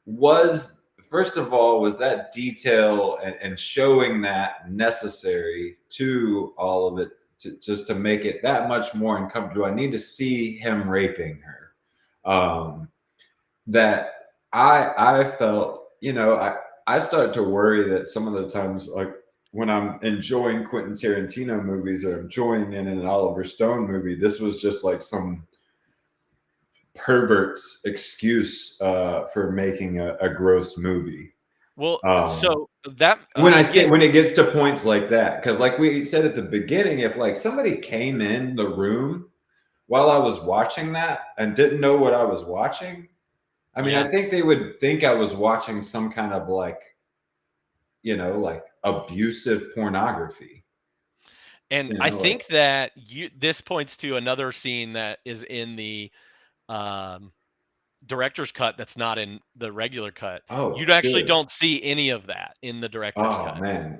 was first of all, was that detail and showing that necessary to all of it just to make it that much more uncomfortable? I need to see him raping her. That I felt, I started to worry that some of the times, like when I'm enjoying Quentin Tarantino movies or enjoying an Oliver Stone movie, this was just like some pervert's excuse for making a gross movie. Well, so that when it gets to points like that, because like we said at the beginning, if like somebody came in the room while I was watching that and didn't know what I was watching, I mean, I think they would think I was watching some kind of like, like abusive pornography. And I think that this points to another scene that is in the director's cut that's not in the regular cut. You actually don't see any of that in the director's cut. Oh man,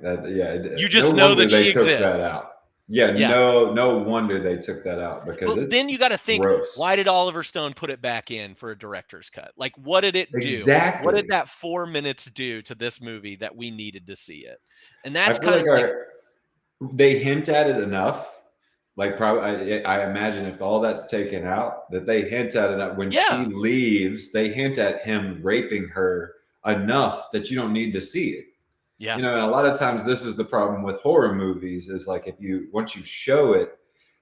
you just know that she exists. That out. Yeah, no wonder they took that out, because then you got to think, gross. Why did Oliver Stone put it back in for a director's cut? Like, what did it do? Exactly. What did that 4 minutes do to this movie that we needed to see it? And that's they hint at it enough. Like, probably, I imagine if all that's taken out, that they hint at it when she leaves. They hint at him raping her enough that you don't need to see it. Yeah. And a lot of times this is the problem with horror movies, is like once you show it,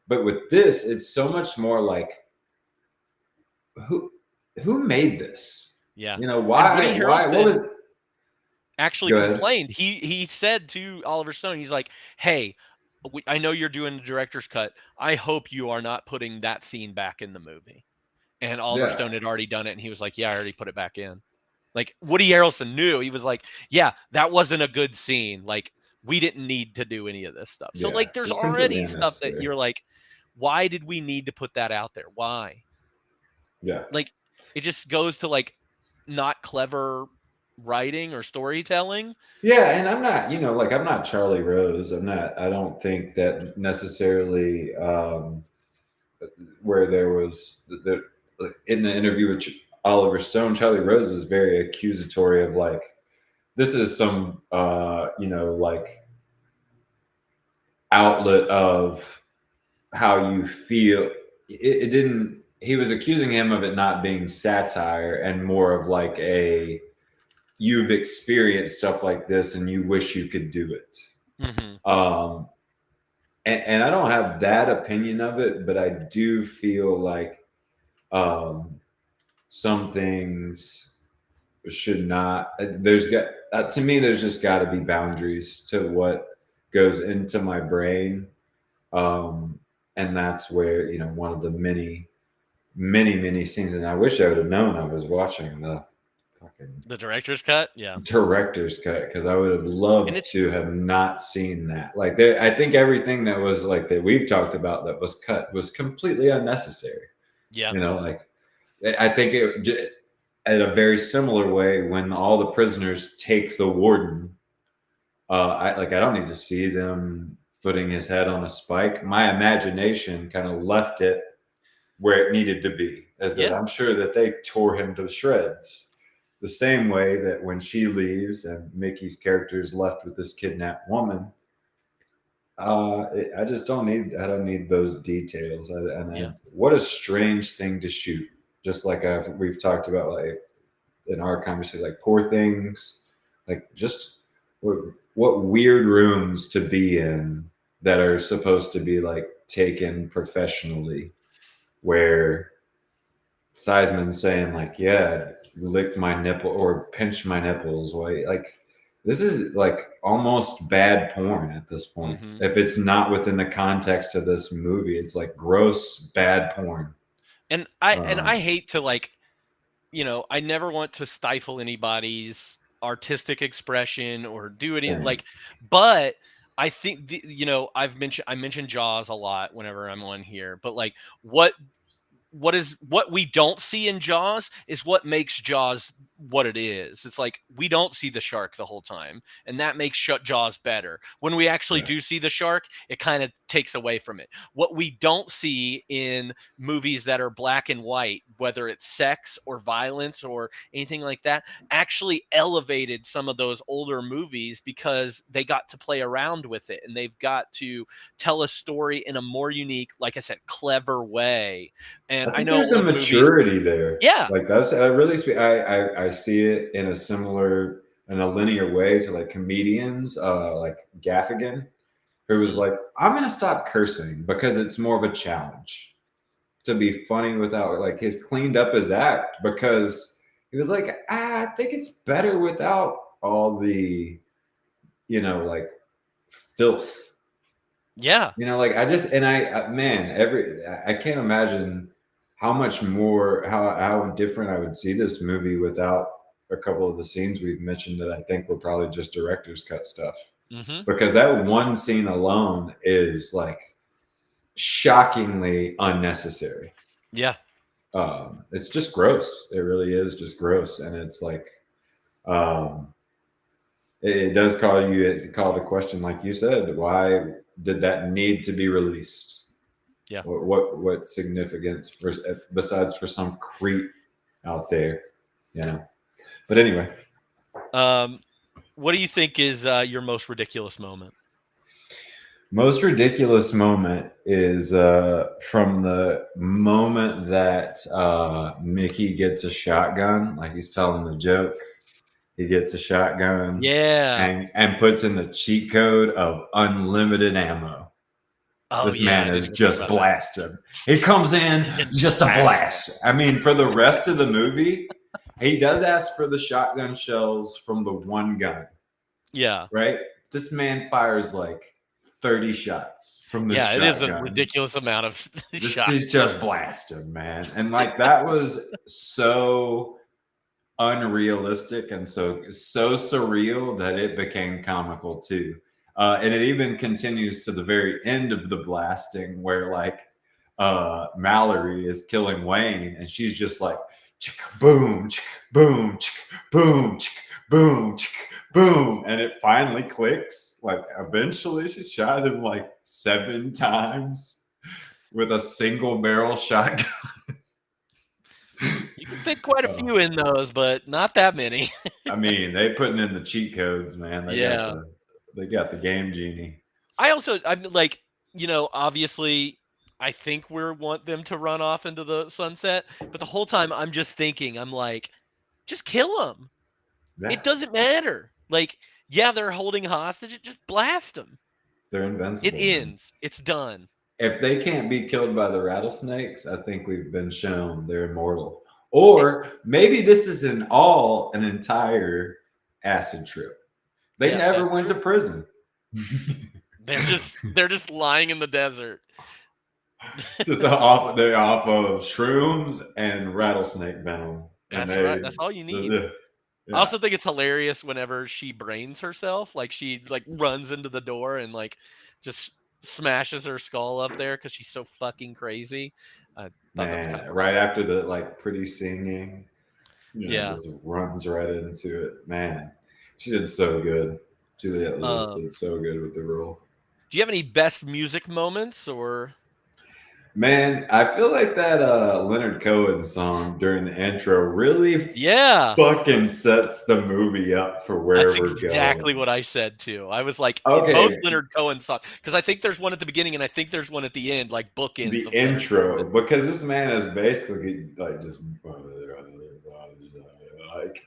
but with this, it's so much more like, who made this? Yeah. Why? What was actually complained. He said to Oliver Stone, he's like, hey, I know you're doing the director's cut. I hope you are not putting that scene back in the movie. And Oliver Stone had already done it, and he was like, yeah, I already put it back in. Like, Woody Harrelson knew. He was like, yeah, that wasn't a good scene. Like, we didn't need to do any of this stuff. So, like, there's already stuff that you're like, why did we need to put that out there? Why? Yeah. Like, it just goes to, like, not clever writing or storytelling. Yeah, and I'm not, I'm not Charlie Rose. I don't think that necessarily where there was in the interview with Oliver Stone, Charlie Rose is very accusatory of like, this is some like outlet of how you feel. It didn't, he was accusing him of it not being satire and more of like you've experienced stuff like this and you wish you could do it. Mm-hmm. And I don't have that opinion of it, but I do feel like some things should not, to me, there's just got to be boundaries to what goes into my brain. And that's where, one of the many scenes, and I wish I would have known I was watching the director's cut. Director's cut, because I would have loved to have not seen that. Like, I think everything that was like that we've talked about that was cut was completely unnecessary. I think it, in a very similar way, when all the prisoners take the warden, I don't need to see them putting his head on a spike. My imagination kind of left it where it needed to be, I'm sure that they tore him to shreds. The same way that when she leaves and Mickey's character is left with this kidnapped woman, I don't need those details. What a strange thing to shoot. Just like we've talked about, like in our conversation, like Poor Things, like just what weird rooms to be in that are supposed to be like taken professionally, where Seisman's saying like, yeah, lick my nipple or pinch my nipples. Like, this is like almost bad porn at this point. Mm-hmm. If it's not within the context of this movie, it's like gross, bad porn. And I hate to I never want to stifle anybody's artistic expression or do anything but I think I mentioned Jaws a lot whenever I'm on here, but like what we don't see in Jaws is what makes Jaws what it is. It's like we don't see the shark the whole time, and that makes Jaws better. When we actually Right. do see the shark, it kind of takes away from it. What we don't see in movies that are black and white, whether it's sex or violence or anything like that, actually elevated some of those older movies because they got to play around with it and they've got to tell a story in a more unique, like I said, clever way. And I I think know there's a old movies, maturity there. yeah, Like that's I really I see it in a similar in a linear way to like comedians, like Gaffigan, who was like, I'm gonna stop cursing because it's more of a challenge to be funny without like he's cleaned up his act because he was like, I think it's better without all the, like filth. yeah, Like I just and man, I can't imagine how much more how different I would see this movie without a couple of the scenes we've mentioned that I think were probably just director's cut stuff. hmm, Because that one scene alone is like shockingly unnecessary. yeah. It's just gross. It really is just gross, and it's like it does call the question, like you said, why did that need to be released? Yeah. What significance besides for some creep out there, But anyway, What do you think is your most ridiculous moment? most ridiculous moment is from the moment that Mickey gets a shotgun, like he's telling the joke. He gets a shotgun, Yeah. and puts in the cheat code of unlimited ammo. Oh, This yeah, I man is didn't think just about that. blasted. He comes in just a blast. I mean, for the rest of the movie, he does ask for the shotgun shells from the one gun, Yeah. right? This man fires like 30 shots from the Yeah, shotgun. it is a ridiculous amount of shots. He's just blasted, man. And like that was so unrealistic and so surreal that it became comical too. And it even continues to the very end of the blasting where like Mallory is killing Wayne and she's just like boom, boom, boom, boom, boom, and it finally clicks. Like eventually she shot him like 7 times with a single barrel shotgun. You can fit quite a few in those, but not that many. I mean, they putting in the cheat codes, man. They got the game genie. I'm like, obviously, I think we want them to run off into the sunset, but the whole time I'm just thinking, I'm like, just kill them. Yeah, It doesn't matter. Like, yeah, they're holding hostage. Just blast them. they're invincible. It ends. It's done. If they can't be killed by the rattlesnakes, I think we've been shown they're immortal. Or maybe this is an entire acid trip. They never went to prison. They're just lying in the desert. They're off of shrooms and rattlesnake venom. That's right. That's all you need. Yeah. I also think it's hilarious whenever she brains herself, like she like runs into the door and like just smashes her skull up there because she's so fucking crazy. I thought that was kind of right after the like pretty singing, yeah, just runs right into it. Man, she did so good. Juliette Lewis did so good with the role. Do you have any best music moments or? Man, I feel like that Leonard Cohen song during the intro really fucking sets the movie up for where we're going. That's exactly what I said too. I was like, okay, both Leonard Cohen songs, because I think there's one at the beginning and I think there's one at the end, like bookends. The intro, because this man is basically like just like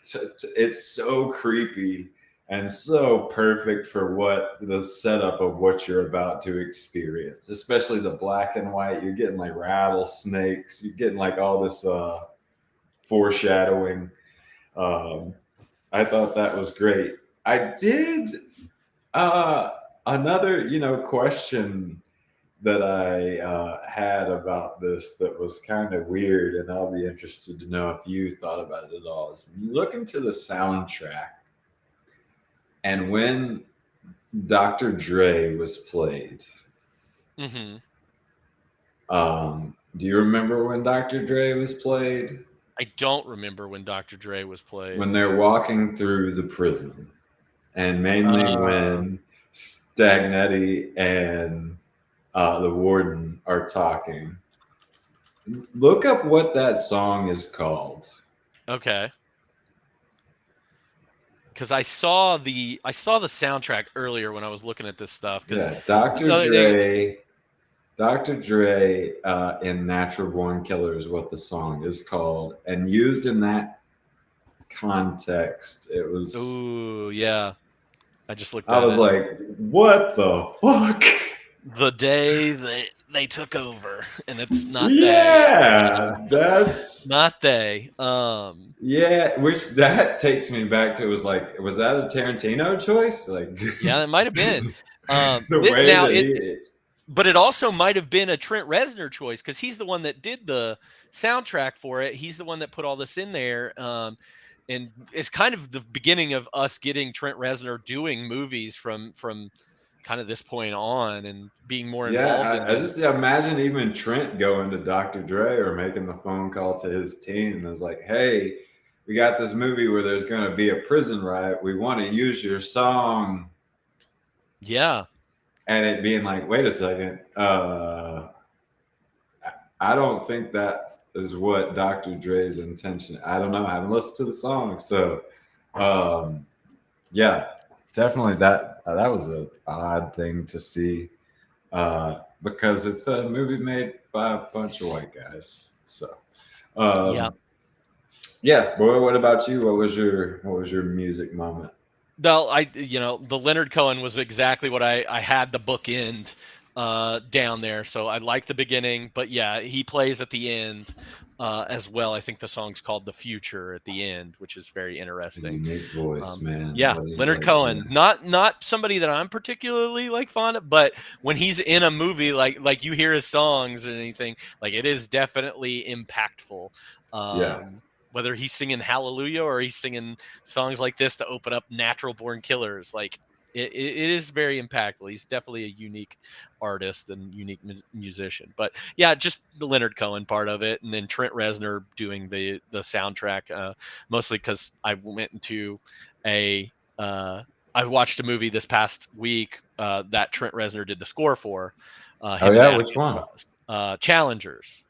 it's so creepy and so perfect for what the setup of what you're about to experience, especially the black and white. You're getting like rattlesnakes. You're getting like all this foreshadowing. I thought that was great. I did another, question that I had about this that was kind of weird, and I'll be interested to know if you thought about it at all, is when you look into the soundtrack and when Dr. Dre was played. Mm-hmm. Do you remember when Dr. Dre was played? I don't remember when Dr. Dre was played. when they're walking through the prison, and mainly when Stagnetti and the warden are talking. Look up what that song is called. Okay. Because I saw the soundtrack earlier when I was looking at this stuff. Yeah, Dr. Dre in Natural Born Killer is what the song is called, and used in that context, it was. Ooh, yeah. I just looked. I was like, "What the fuck?" The day they took over, and it's not Yeah, that's not they. Yeah, which that takes me back to, it was like, was that a Tarantino choice? Like, Yeah, it might have been. the way now that but it also might have been a Trent Reznor choice because he's the one that did the soundtrack for it. He's the one that put all this in there. And it's kind of the beginning of us getting Trent Reznor doing movies from kind of this point on and being more involved. I just imagine even Trent going to Dr. Dre or making the phone call to his team and is like, "Hey, we got this movie where there's going to be a prison riot. We want to use your song." Yeah. And it being like, "Wait a second. I don't think that is what Dr. Dre's intention." I don't know. I haven't listened to the song. So, yeah, definitely that was an odd thing to see because it's a movie made by a bunch of white guys. So, yeah. Boy, what about you? What was your music moment? No, the Leonard Cohen was exactly what I had the bookend down there. So I like the beginning, but yeah, he plays at the end as well. I think the song's called "The Future" at the end, which is very interesting. Unique voice, man. Yeah, Leonard Cohen, not somebody that I'm particularly like fond of, but when he's in a movie, like you hear his songs or anything, like it is definitely impactful. Whether he's singing Hallelujah or he's singing songs like this to open up Natural Born Killers, like it is very impactful. He's definitely a unique artist and unique musician. But yeah, just the Leonard Cohen part of it, and then Trent Reznor doing the soundtrack, mostly because I went into I watched a movie this past week that Trent Reznor did the score for. Which one? Challengers.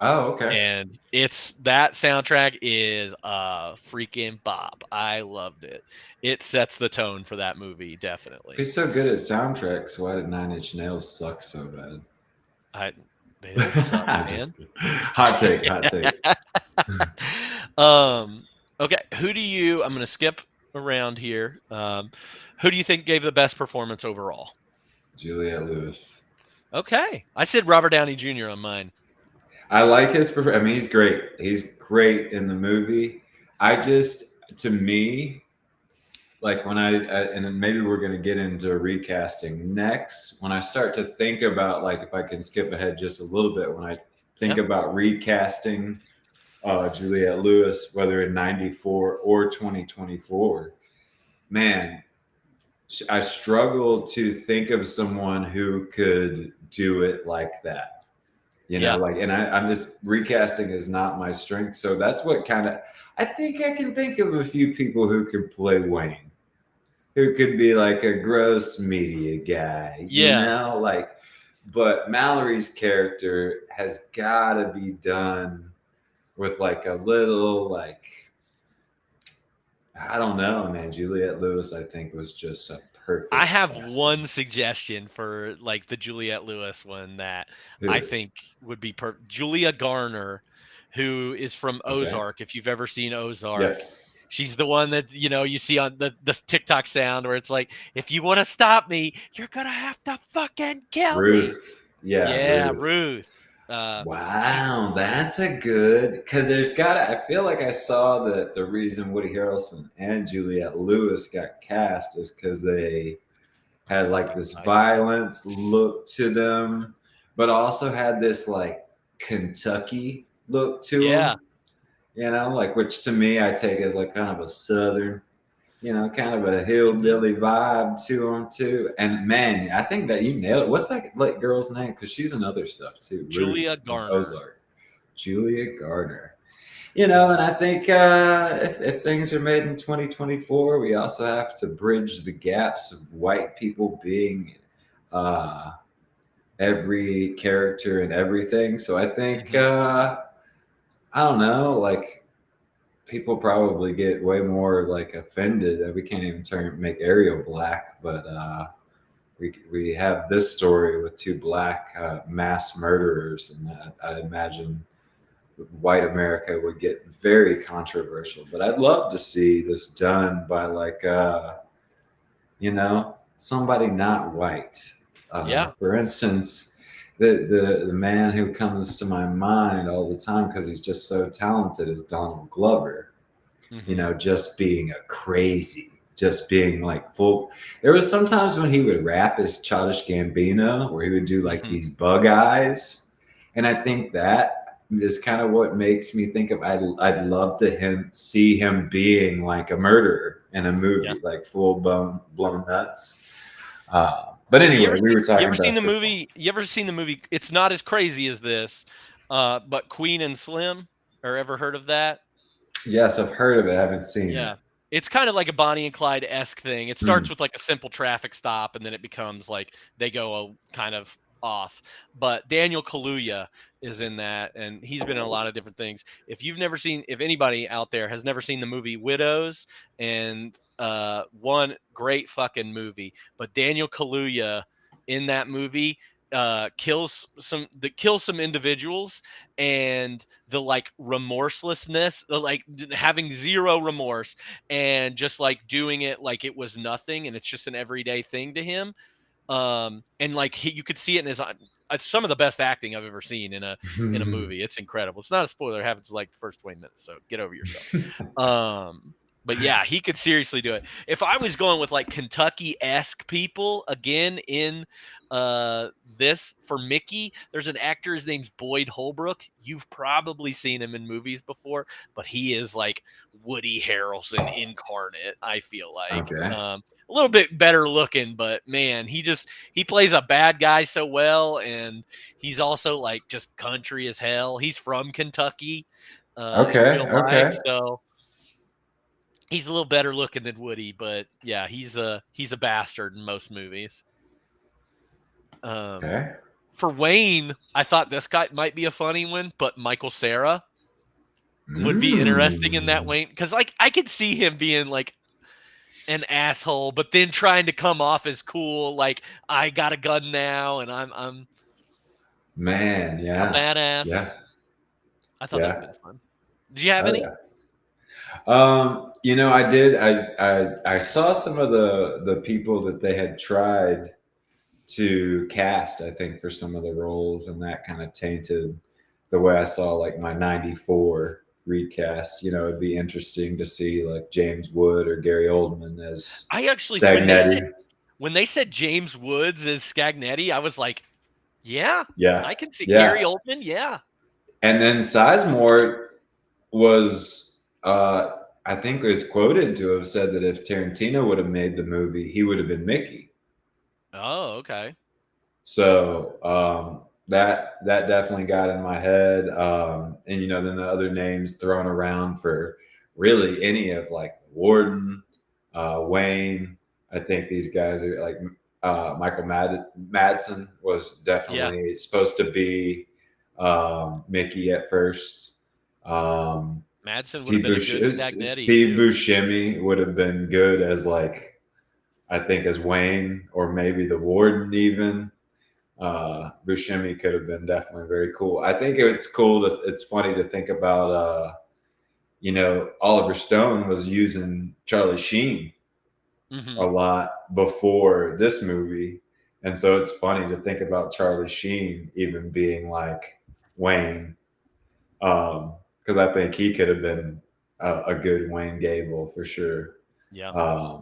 Oh, okay. And that soundtrack is freaking bop. I loved it. It sets the tone for that movie, definitely. If he's so good at soundtracks, why did Nine Inch Nails suck so bad? They don't suck, man. Hot take. Okay, I'm gonna skip around here. Who do you think gave the best performance overall? Juliette Lewis. Okay. I said Robert Downey Jr. on mine. I like his performance. I mean, he's great. He's great in the movie. To me, like when and maybe we're going to get into recasting next, when I start to think about, like, if I can skip ahead just a little bit, when I think about recasting Juliette Lewis, whether in 94 or 2024, man, I struggle to think of someone who could do it like that. And I'm just, recasting is not my strength. So that's what I think I can think of a few people who could play Wayne, who could be like a gross media guy, but Mallory's character has got to be done with like a little, like, I don't know, man. Juliette Lewis, I think, was just a perfect. I have one suggestion for like the Juliette Lewis one that I think would be Julia Garner, who is from Ozark. If you've ever seen Ozark, yes. She's the one that you see on the TikTok sound where it's like, if you want to stop me, you're gonna have to fucking kill me. Yeah, Ruth. Wow, that's a good, because I feel like I saw that the reason Woody Harrelson and Juliette Lewis got cast is because they had like this violence look to them, but also had this like Kentucky look to them. Like, which to me I take as like kind of a Southern, kind of a hillbilly vibe to them too. And man, I think that you nailed it. What's that like girl's name? Because she's in other stuff too. Julia Garner. Ozark. Julia Garner. You know, and I think if things are made in 2024, we also have to bridge the gaps of white people being uh, every character and everything. So I think I don't know, like people probably get way more like offended that we can't even make Ariel black, but we have this story with two black mass murderers, and I imagine white America would get very controversial. But I'd love to see this done by like somebody not white. Yeah. For instance, the man who comes to my mind all the time because he's just so talented is Donald Glover. You know, just being a crazy, just being like full. There was sometimes when he would rap as Childish Gambino, where he would do like these bug eyes, and I think that is kind of what makes me think of I'd love to see him being like a murderer in a movie, like full blown nuts. But anyway, we were talking. You ever seen the movie? You ever seen the movie? It's not as crazy as this, but Queen and Slim. Or ever heard of that? Yes, I've heard of it. I haven't seen it. It's kind of like a Bonnie and Clyde-esque thing. It starts with like a simple traffic stop, and then it becomes like they go kind of off. But Daniel Kaluuya is in that, and he's been in a lot of different things. If anybody out there has never seen the movie Widows, and one great fucking movie, but Daniel Kaluuya in that movie kills some individuals, and the like remorselessness, like having zero remorse and just like doing it like it was nothing, and it's just an everyday thing to him. And like you could see it in his some of the best acting I've ever seen in a movie. It's incredible. It's not a spoiler. It happens like the first 20 minutes, so get over yourself. But yeah, he could seriously do it. If I was going with like Kentucky-esque people again in this for Mickey, there's an actor, his name's Boyd Holbrook. You've probably seen him in movies before, but he is like Woody Harrelson incarnate, I feel like. Okay. A little bit better looking, but man, he plays a bad guy so well, and he's also like just country as hell. He's from Kentucky. Okay. So he's a little better looking than Woody, but yeah, he's a bastard in most movies. For Wayne, I thought this guy might be a funny one, but Michael Cera would be interesting in that Wayne, because like I could see him being like an asshole, but then trying to come off as cool, like I got a gun now and I'm a badass. Yeah, I thought that would be fun. Did you have any? You know, I did. I saw some of the people that they had tried to cast, I think, for some of the roles, and that kind of tainted the way I saw like my 94 recast. You know, it'd be interesting to see like James Wood or Gary Oldman as Stagnetti. When they said James Woods as Stagnetti, I was like, yeah, I can see Gary Oldman, yeah. And then Sizemore was, I think, is quoted to have said that if Tarantino would have made the movie, he would have been Mickey. Oh, okay. So that definitely got in my head, and you know, then the other names thrown around for really any of like Warden, Wayne. I think these guys are like Michael Madsen was definitely supposed to be Mickey at first. Madsen would have been a good Stagnetti. Steve Buscemi would have been good as like, I think, as Wayne, or maybe the Warden even. Buscemi could have been definitely very cool. I think it's cool. It's funny to think about, you know, Oliver Stone was using Charlie Sheen a lot before this movie. And so it's funny to think about Charlie Sheen even being like Wayne. Because I think he could have been a good Wayne Gable for sure. Yeah.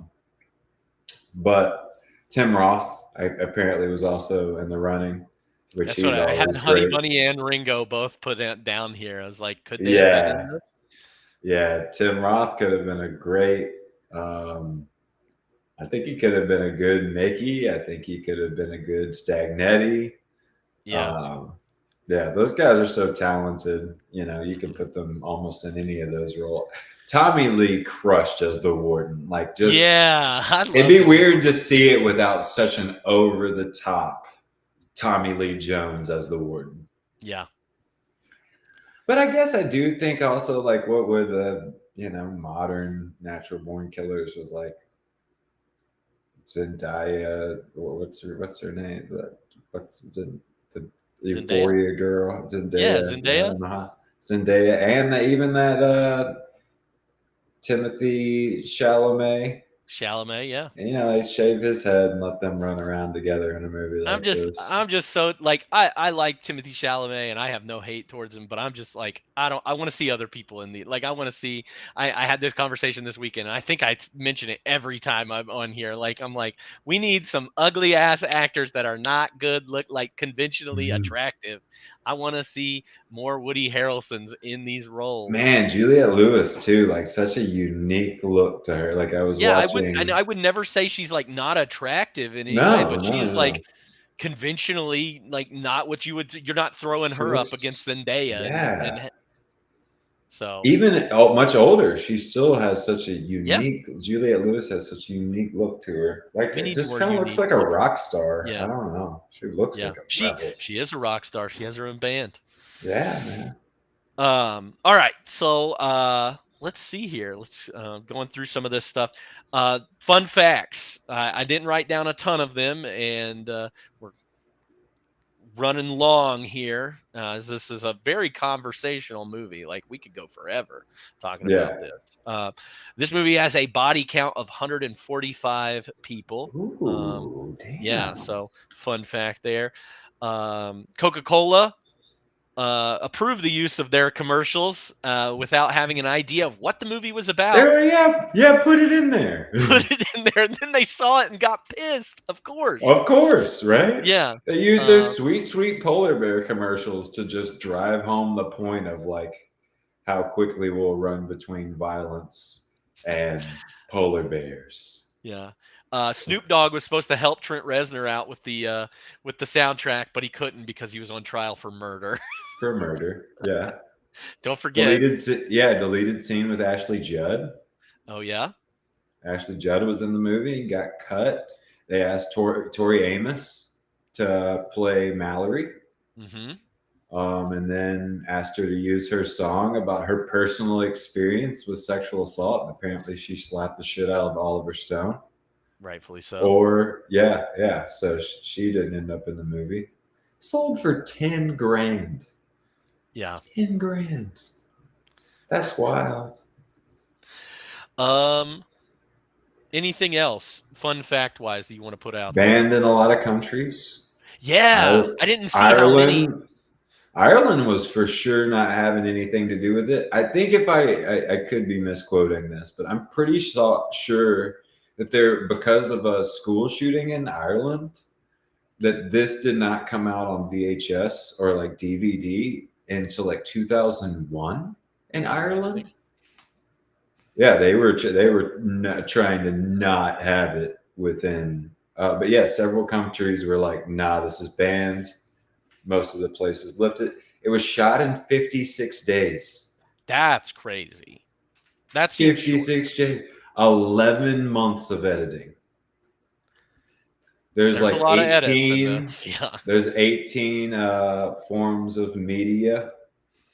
But Tim Roth apparently was also in the running, which that's what I had. Honey Bunny and Ringo both put it down here. I was like, could they? Yeah. Tim Roth could have been a great. I think he could have been a good Mickey. I think he could have been a good Stagnetti. Yeah. Yeah, those guys are so talented. You know, you can put them almost in any of those roles. Tommy Lee crushed as the warden. Like, just Yeah, it'd be weird to see it without such an over the top Tommy Lee Jones as the warden. Yeah. But I guess I do think also, like, what would modern natural born killers was like Zendaya, or what's her name? What's the Euphoria girl? Zendaya. Yeah, Zendaya. Zendaya, and even that Timothy Chalamet. Yeah. And, they shave his head and let them run around together in a movie like this. I'm just so like I like Timothy Chalamet and I have no hate towards him, but I'm just like I want to see other people in the I want to see. I had this conversation this weekend and I think I mention it every time I'm on here. Like I'm like, we need some ugly ass actors that are not good, look like conventionally attractive. I want to see more Woody Harrelsons in these roles. Man, Juliette Lewis too, like such a unique look to her. Like I was watching. I would never say she's like not attractive in any way, but she's like conventionally like not what you're not throwing her up against Zendaya. Yeah. So even much older, she still has such a unique. Juliette Lewis has such a unique look to her. Like it just kind of looks like a rock star. Yeah. I don't know. She looks like a rebel. She is a rock star. She has her own band. Yeah, man. All right. So let's see here. Let's going through some of this stuff. Fun facts. I didn't write down a ton of them, and we're running long here. This is a very conversational movie. Like we could go forever talking about this. This movie has a body count of 145 people. Ooh, damn. Yeah. So fun fact there. Coca-Cola approved the use of their commercials without having an idea of what the movie was about. Put it in there. Put it in there, and then they saw it and got pissed. Of course, right? Yeah, they use their sweet polar bear commercials to just drive home the point of like how quickly we'll run between violence and polar bears. Yeah. Snoop Dogg was supposed to help Trent Reznor out with the soundtrack, but he couldn't because he was on trial for murder. For murder, yeah. Don't forget. Deleted scene with Ashley Judd. Oh yeah. Ashley Judd was in the movie, got cut. They asked Tori Amos to play Mallory. Mm-hmm. And then asked her to use her song about her personal experience with sexual assault. And apparently she slapped the shit out of Oliver Stone. Rightfully so. Or, so she didn't end up in the movie. Sold for $10,000. Yeah. $10,000. That's wild. Anything else, fun fact wise, that you want to put out? Banned in a lot of countries. Yeah, I didn't see Ireland, how many. Ireland was for sure not having anything to do with it. I think if I could be misquoting this, but I'm pretty sure that because of a school shooting in Ireland, that this did not come out on VHS or like DVD until like 2001 in Ireland. Yeah, they were trying to not have it within. But yeah, several countries were like, nah, this is banned. Most of the places lifted. It was shot in 56 days. That's crazy. That's 56 days. 11 months of editing. There's like a lot 18. of edits. Yeah. There's 18 forms of media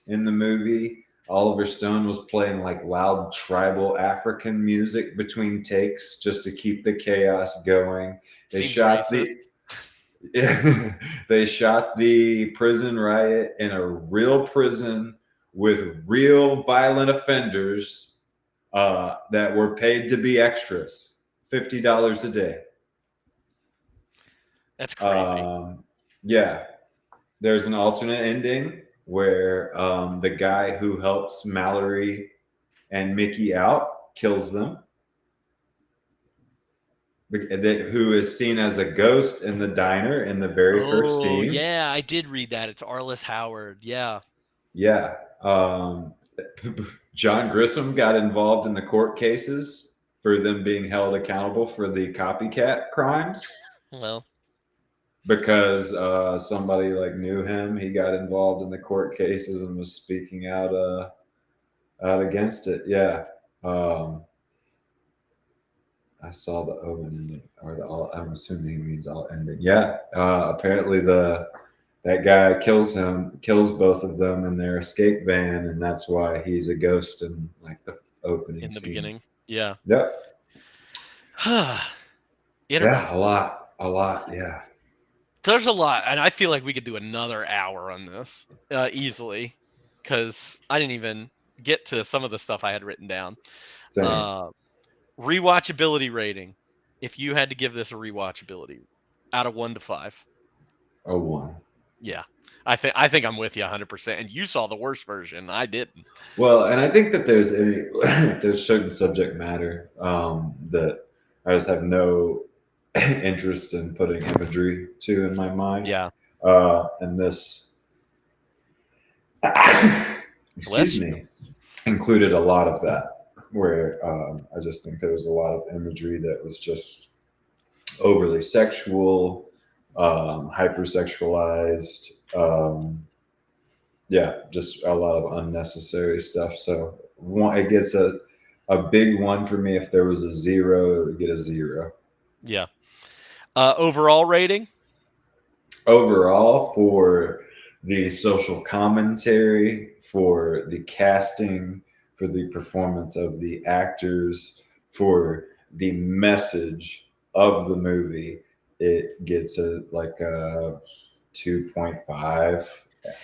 in the movie. Oliver Stone was playing like loud tribal African music between takes just to keep the chaos going. They shot the prison riot in a real prison with real violent offenders that were paid to be extras, $50 a day. That's crazy. Yeah. There's an alternate ending where the guy who helps Mallory and Mickey out kills them. Who is seen as a ghost in the diner in the very first scene. Yeah, I did read that. It's Arliss Howard. Yeah. Yeah. John Grissom got involved in the court cases for them being held accountable for the copycat crimes. Well. because somebody like knew him. He got involved in the court cases and was speaking out against it. Yeah. I saw the Owen ending, or I'm assuming he means all ending. Yeah. Apparently that guy kills both of them in their escape van, and that's why he's a ghost in like the opening in the scene. beginning. Yeah. Yep. Yeah, a lot. Yeah. There's a lot, and I feel like we could do another hour on this easily, because I didn't even get to some of the stuff I had written down. Same. Rewatchability rating. If you had to give this a rewatchability out of 1 to 5. A 1. Yeah. I think I'm with you 100%. And you saw the worst version. I didn't. Well, and I think that there's certain subject matter that I just have no interest in putting imagery to in my mind. Yeah. And this, Bless you. included a lot of that, where I just think there was a lot of imagery that was just overly sexual, hypersexualized. Just a lot of unnecessary stuff. So it gets a big 1 for me. If there was a 0, it would get a 0. Yeah. Overall rating? Overall, for the social commentary, for the casting, for the performance of the actors, for the message of the movie, it gets a 2.5.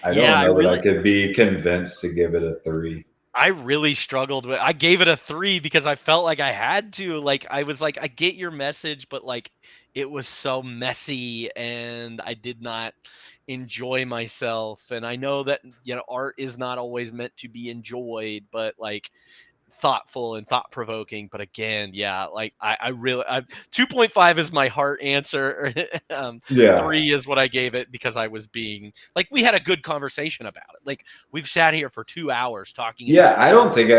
I don't know that I could be convinced to give it a 3. I really struggled with. I gave it a 3 because I felt like I had to. Like, I was like, I get your message, but like, it was so messy, and I did not enjoy myself. And I know that art is not always meant to be enjoyed, but like thoughtful and thought provoking. But again, yeah, like I really 2.5 is my heart answer. 3 is what I gave it because I was being like, we had a good conversation about it. Like, we've sat here for 2 hours talking. Yeah, I don't think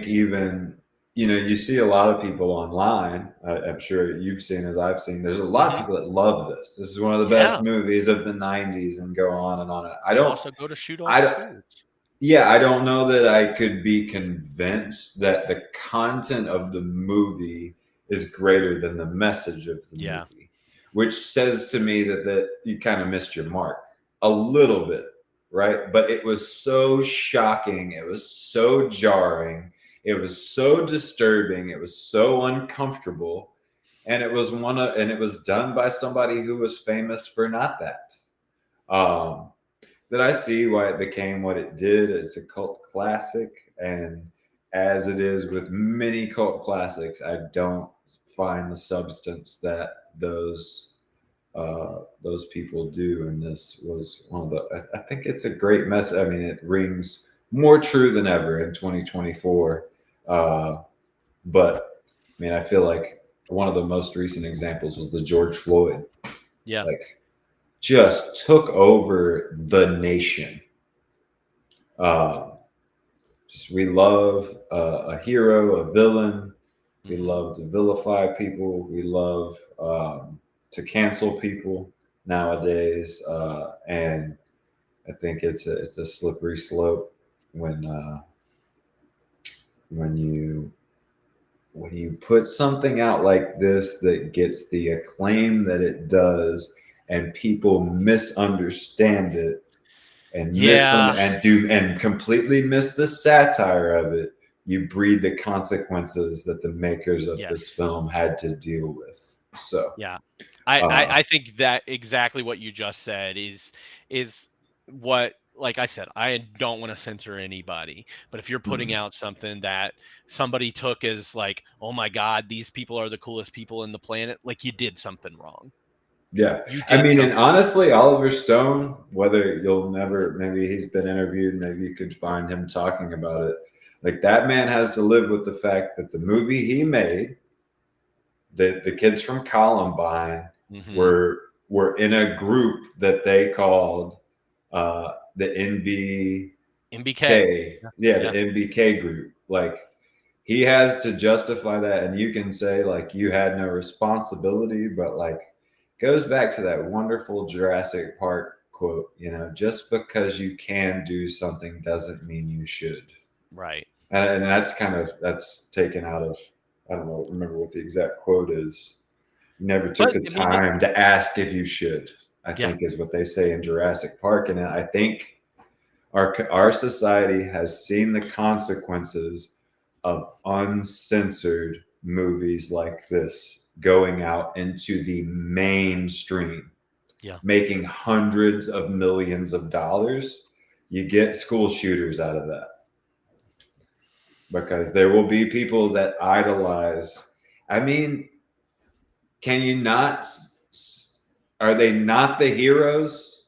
even, you see a lot of people online. I'm sure you've seen, as I've seen, there's a lot of people that love this. This is one of the best movies of the 90s, and go on and on. I don't also go to shoot all the schools. Yeah, I don't know that I could be convinced that the content of the movie is greater than the message of the movie, which says to me that you kind of missed your mark a little bit, right? But it was so shocking. It was so jarring. It was so disturbing. It was so uncomfortable. And it was done by somebody who was famous for not that. That I see why it became what it did. It's a cult classic, and as it is with many cult classics, I don't find the substance that those people do. And this was one of the. I think it's a great message. I mean, it rings more true than ever in 2024. But I mean, I feel like one of the most recent examples was the George Floyd. Yeah. Just took over the nation. We love a hero, a villain. We love to vilify people. We love to cancel people nowadays, and I think it's a slippery slope when you put something out like this that gets the acclaim that it does, and people misunderstand it and completely miss the satire of it. You breed the consequences that the makers of this film had to deal with. So I think that exactly what you just said is what, like I said, I don't want to censor anybody, but if you're putting out something that somebody took as like, oh my God, these people are the coolest people in the planet, like, you did something wrong. Yeah. I mean, and honestly, Oliver Stone, maybe he's been interviewed, maybe you could find him talking about it. Like, that man has to live with the fact that the movie he made, the kids from Columbine were in a group that they called the NBK. The NBK group. Like, he has to justify that, and you can say like you had no responsibility, but like, goes back to that wonderful Jurassic Park quote, just because you can do something doesn't mean you should. Right. And that's taken out of, I don't know, remember what the exact quote is. You never took the time to ask if you should, I think is what they say in Jurassic Park. And I think our society has seen the consequences of uncensored movies like this going out into the mainstream, making hundreds of millions of dollars. You get school shooters out of that because there will be people that idolize. I mean, can you not? Are they not the heroes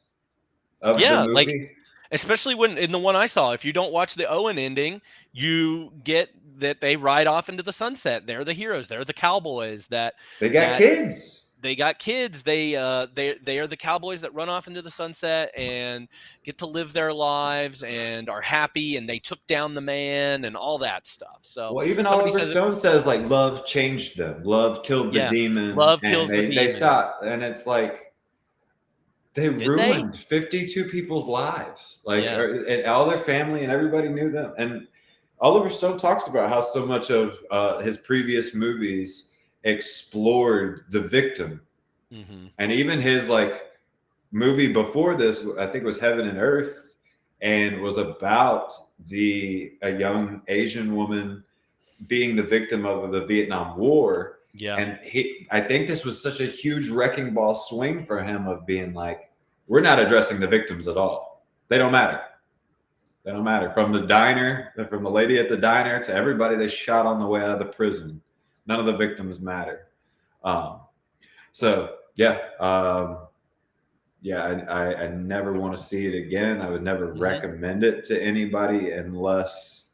of the movie? Like, especially when in the one I saw, if you don't watch the Owen ending, you get that they ride off into the sunset. They're the heroes. They're the cowboys that they got kids. They got kids. They are the cowboys that run off into the sunset and get to live their lives and are happy. And they took down the man and all that stuff. So, well, even Oliver Stone says like love changed them. Love killed the demon. Love kills the demon. They stopped, and it's like they ruined 52 people's lives. Like and all their family and everybody knew them. And Oliver Stone talks about how so much of his previous movies explored the victim. Mm-hmm. And even his like movie before this, I think was Heaven and Earth, and was about a young Asian woman being the victim of the Vietnam War. Yeah. And I think this was such a huge wrecking ball swing for him of being like, we're not addressing the victims at all. They don't matter. They don't matter. From the diner, from the lady at the diner to everybody they shot on the way out of the prison. None of the victims matter. I never want to see it again. I would never recommend it to anybody unless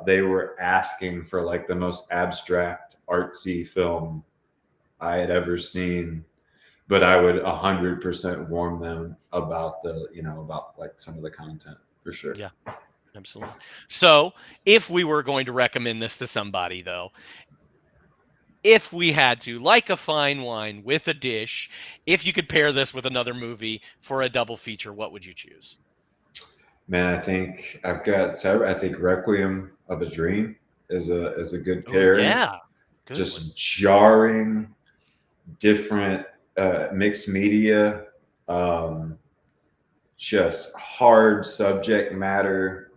they were asking for like the most abstract, artsy film I had ever seen. But I would 100% warn them about about like some of the content. For sure. Yeah, absolutely. So if we were going to recommend this to somebody, though, if we had to, like a fine wine with a dish, if you could pair this with another movie for a double feature, what would you choose? Man, I think I've got several. I think Requiem of a Dream is a good pairing. Yeah. Good just one. Jarring, different mixed media. Just hard subject matter,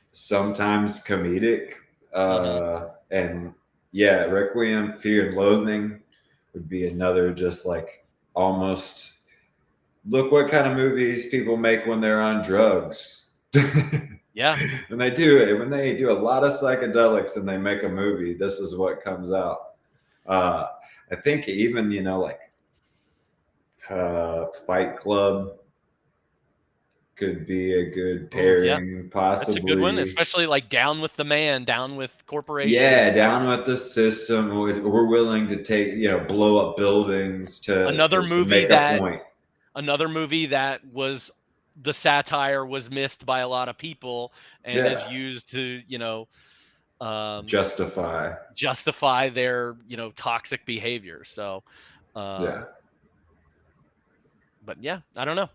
sometimes comedic. And Requiem, Fear and Loathing would be another just like almost look what kind of movies people make when they're on drugs. Yeah. When they do a lot of psychedelics and they make a movie, this is what comes out. I think even, Fight Club could be a good pairing, possibly. That's a good one, especially like Down with the Man, Down with Corporation. Yeah, Down with the System. We're willing to take, blow up buildings to another movie make a point. Another movie that was the satire was missed by a lot of people and is used to, justify their, toxic behavior. So, But yeah, I don't know.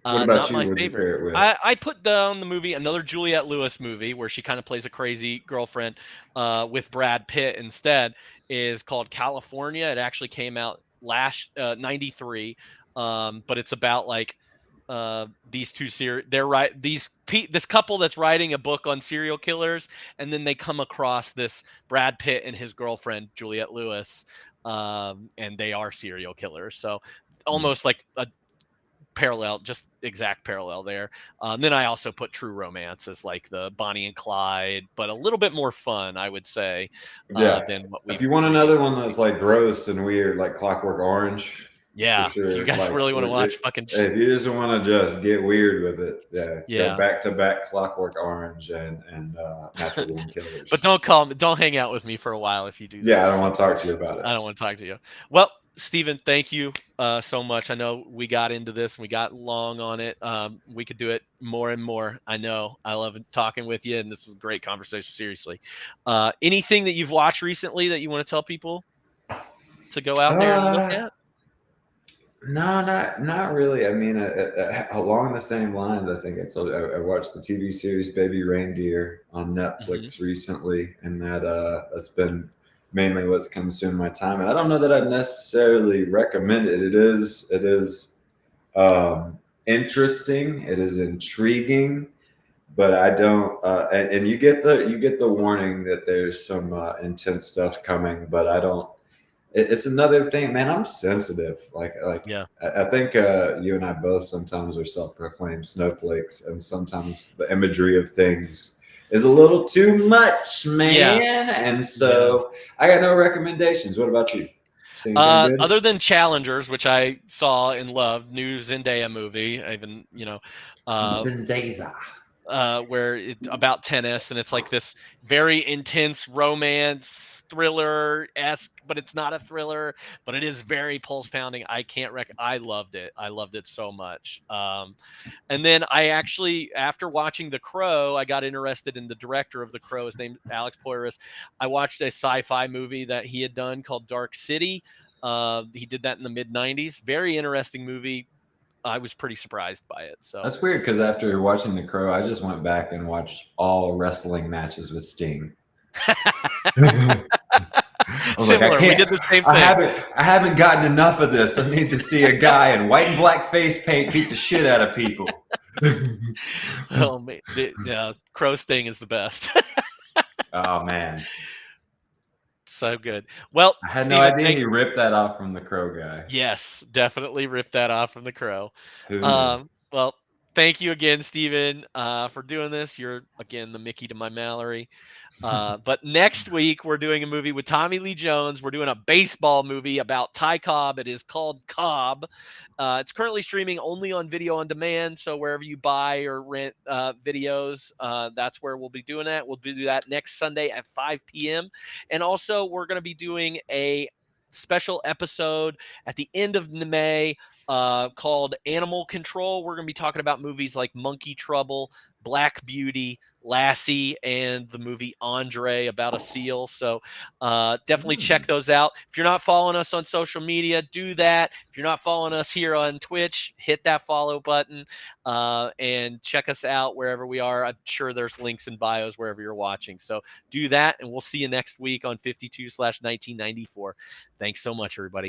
Not my favorite. I put down the movie, another Juliette Lewis movie where she kind of plays a crazy girlfriend with Brad Pitt instead, is called California. It actually came out last 93. But it's about like these two this couple that's writing a book on serial killers, and then they come across this Brad Pitt and his girlfriend Juliette Lewis, and they are serial killers. So almost like a exact parallel there. Then I also put True Romance as like the Bonnie and Clyde, but a little bit more fun, I would say. Than what we. If you want another one that's like gross and weird, like Clockwork Orange. Yeah, sure. If you guys really want to watch fucking. If you just want to just get weird with it, go back to back Clockwork Orange and Natural Born Killers. But don't hang out with me for a while if you do. Yeah, I don't want to talk to you about it. I don't want to talk to you. Well, Stephen, thank you so much. I know we got into this and we got long on it. We could do it more and more. I know. I love talking with you, and this is a great conversation. Seriously. Anything that you've watched recently that you want to tell people to go out there and look at? No, not really. I mean, along the same lines, I think I watched the TV series Baby Reindeer on Hmm. Netflix recently, and that's been mainly what's consumed my time. And I don't know that I'd necessarily recommend it. It is interesting. It is intriguing, but I don't. And you get the warning that there's some intense stuff coming, but I don't. It's another thing, man. I'm sensitive. Yeah. I think you and I both sometimes are self-proclaimed snowflakes, and sometimes the imagery of things is a little too much, Yeah. man. And Yeah. so I got no recommendations. What about you? See anything good? Other than Challengers, which I saw and loved, new Zendaya movie, I even uh, Zendaya. where it's about tennis, and it's like this very intense romance thriller esque, but it's not a thriller, but it is very pulse pounding. I can't I loved it. I loved it so much. And then I actually, after watching The Crow, I got interested in the director of The Crow. His name Alex Poyris. I watched a sci-fi movie that he had done called Dark City. He did that in the mid '90s. Very interesting movie. I was pretty surprised by it. So That's weird because after watching The Crow, I just went back and watched all wrestling matches with Sting. I was like, I similar. We can't. did the same I thing. haven't gotten enough of this. I need to see a guy in white and black face paint beat the shit out of people. Oh man, the Crow Sting is the best. Oh man, So good. Well, I had no Steven, idea he ripped that off from the Crow guy. yes, definitely rip that off from the Crow. Who knew? Well, thank you again, Steven, for doing this. You're again the Mickey to my Mallory. But next week we're doing a movie with Tommy Lee Jones. We're doing a baseball movie about Ty Cobb. It is called Cobb. It's currently streaming only on video on demand. So wherever you buy or rent videos, that's where we'll be doing that. We'll do that next Sunday at 5 p.m. And also we're going to be doing a special episode at the end of May called Animal Control. We're going to be talking about movies like Monkey Trouble, Black Beauty, Lassie, and the movie Andre about a seal. So definitely check those out. If you're not following us on social media, do that. If you're not following us here on Twitch, hit that follow button and check us out wherever we are. I'm sure there's links in bios wherever you're watching. So do that, and we'll see you next week on 52/1994. Thanks so much, everybody.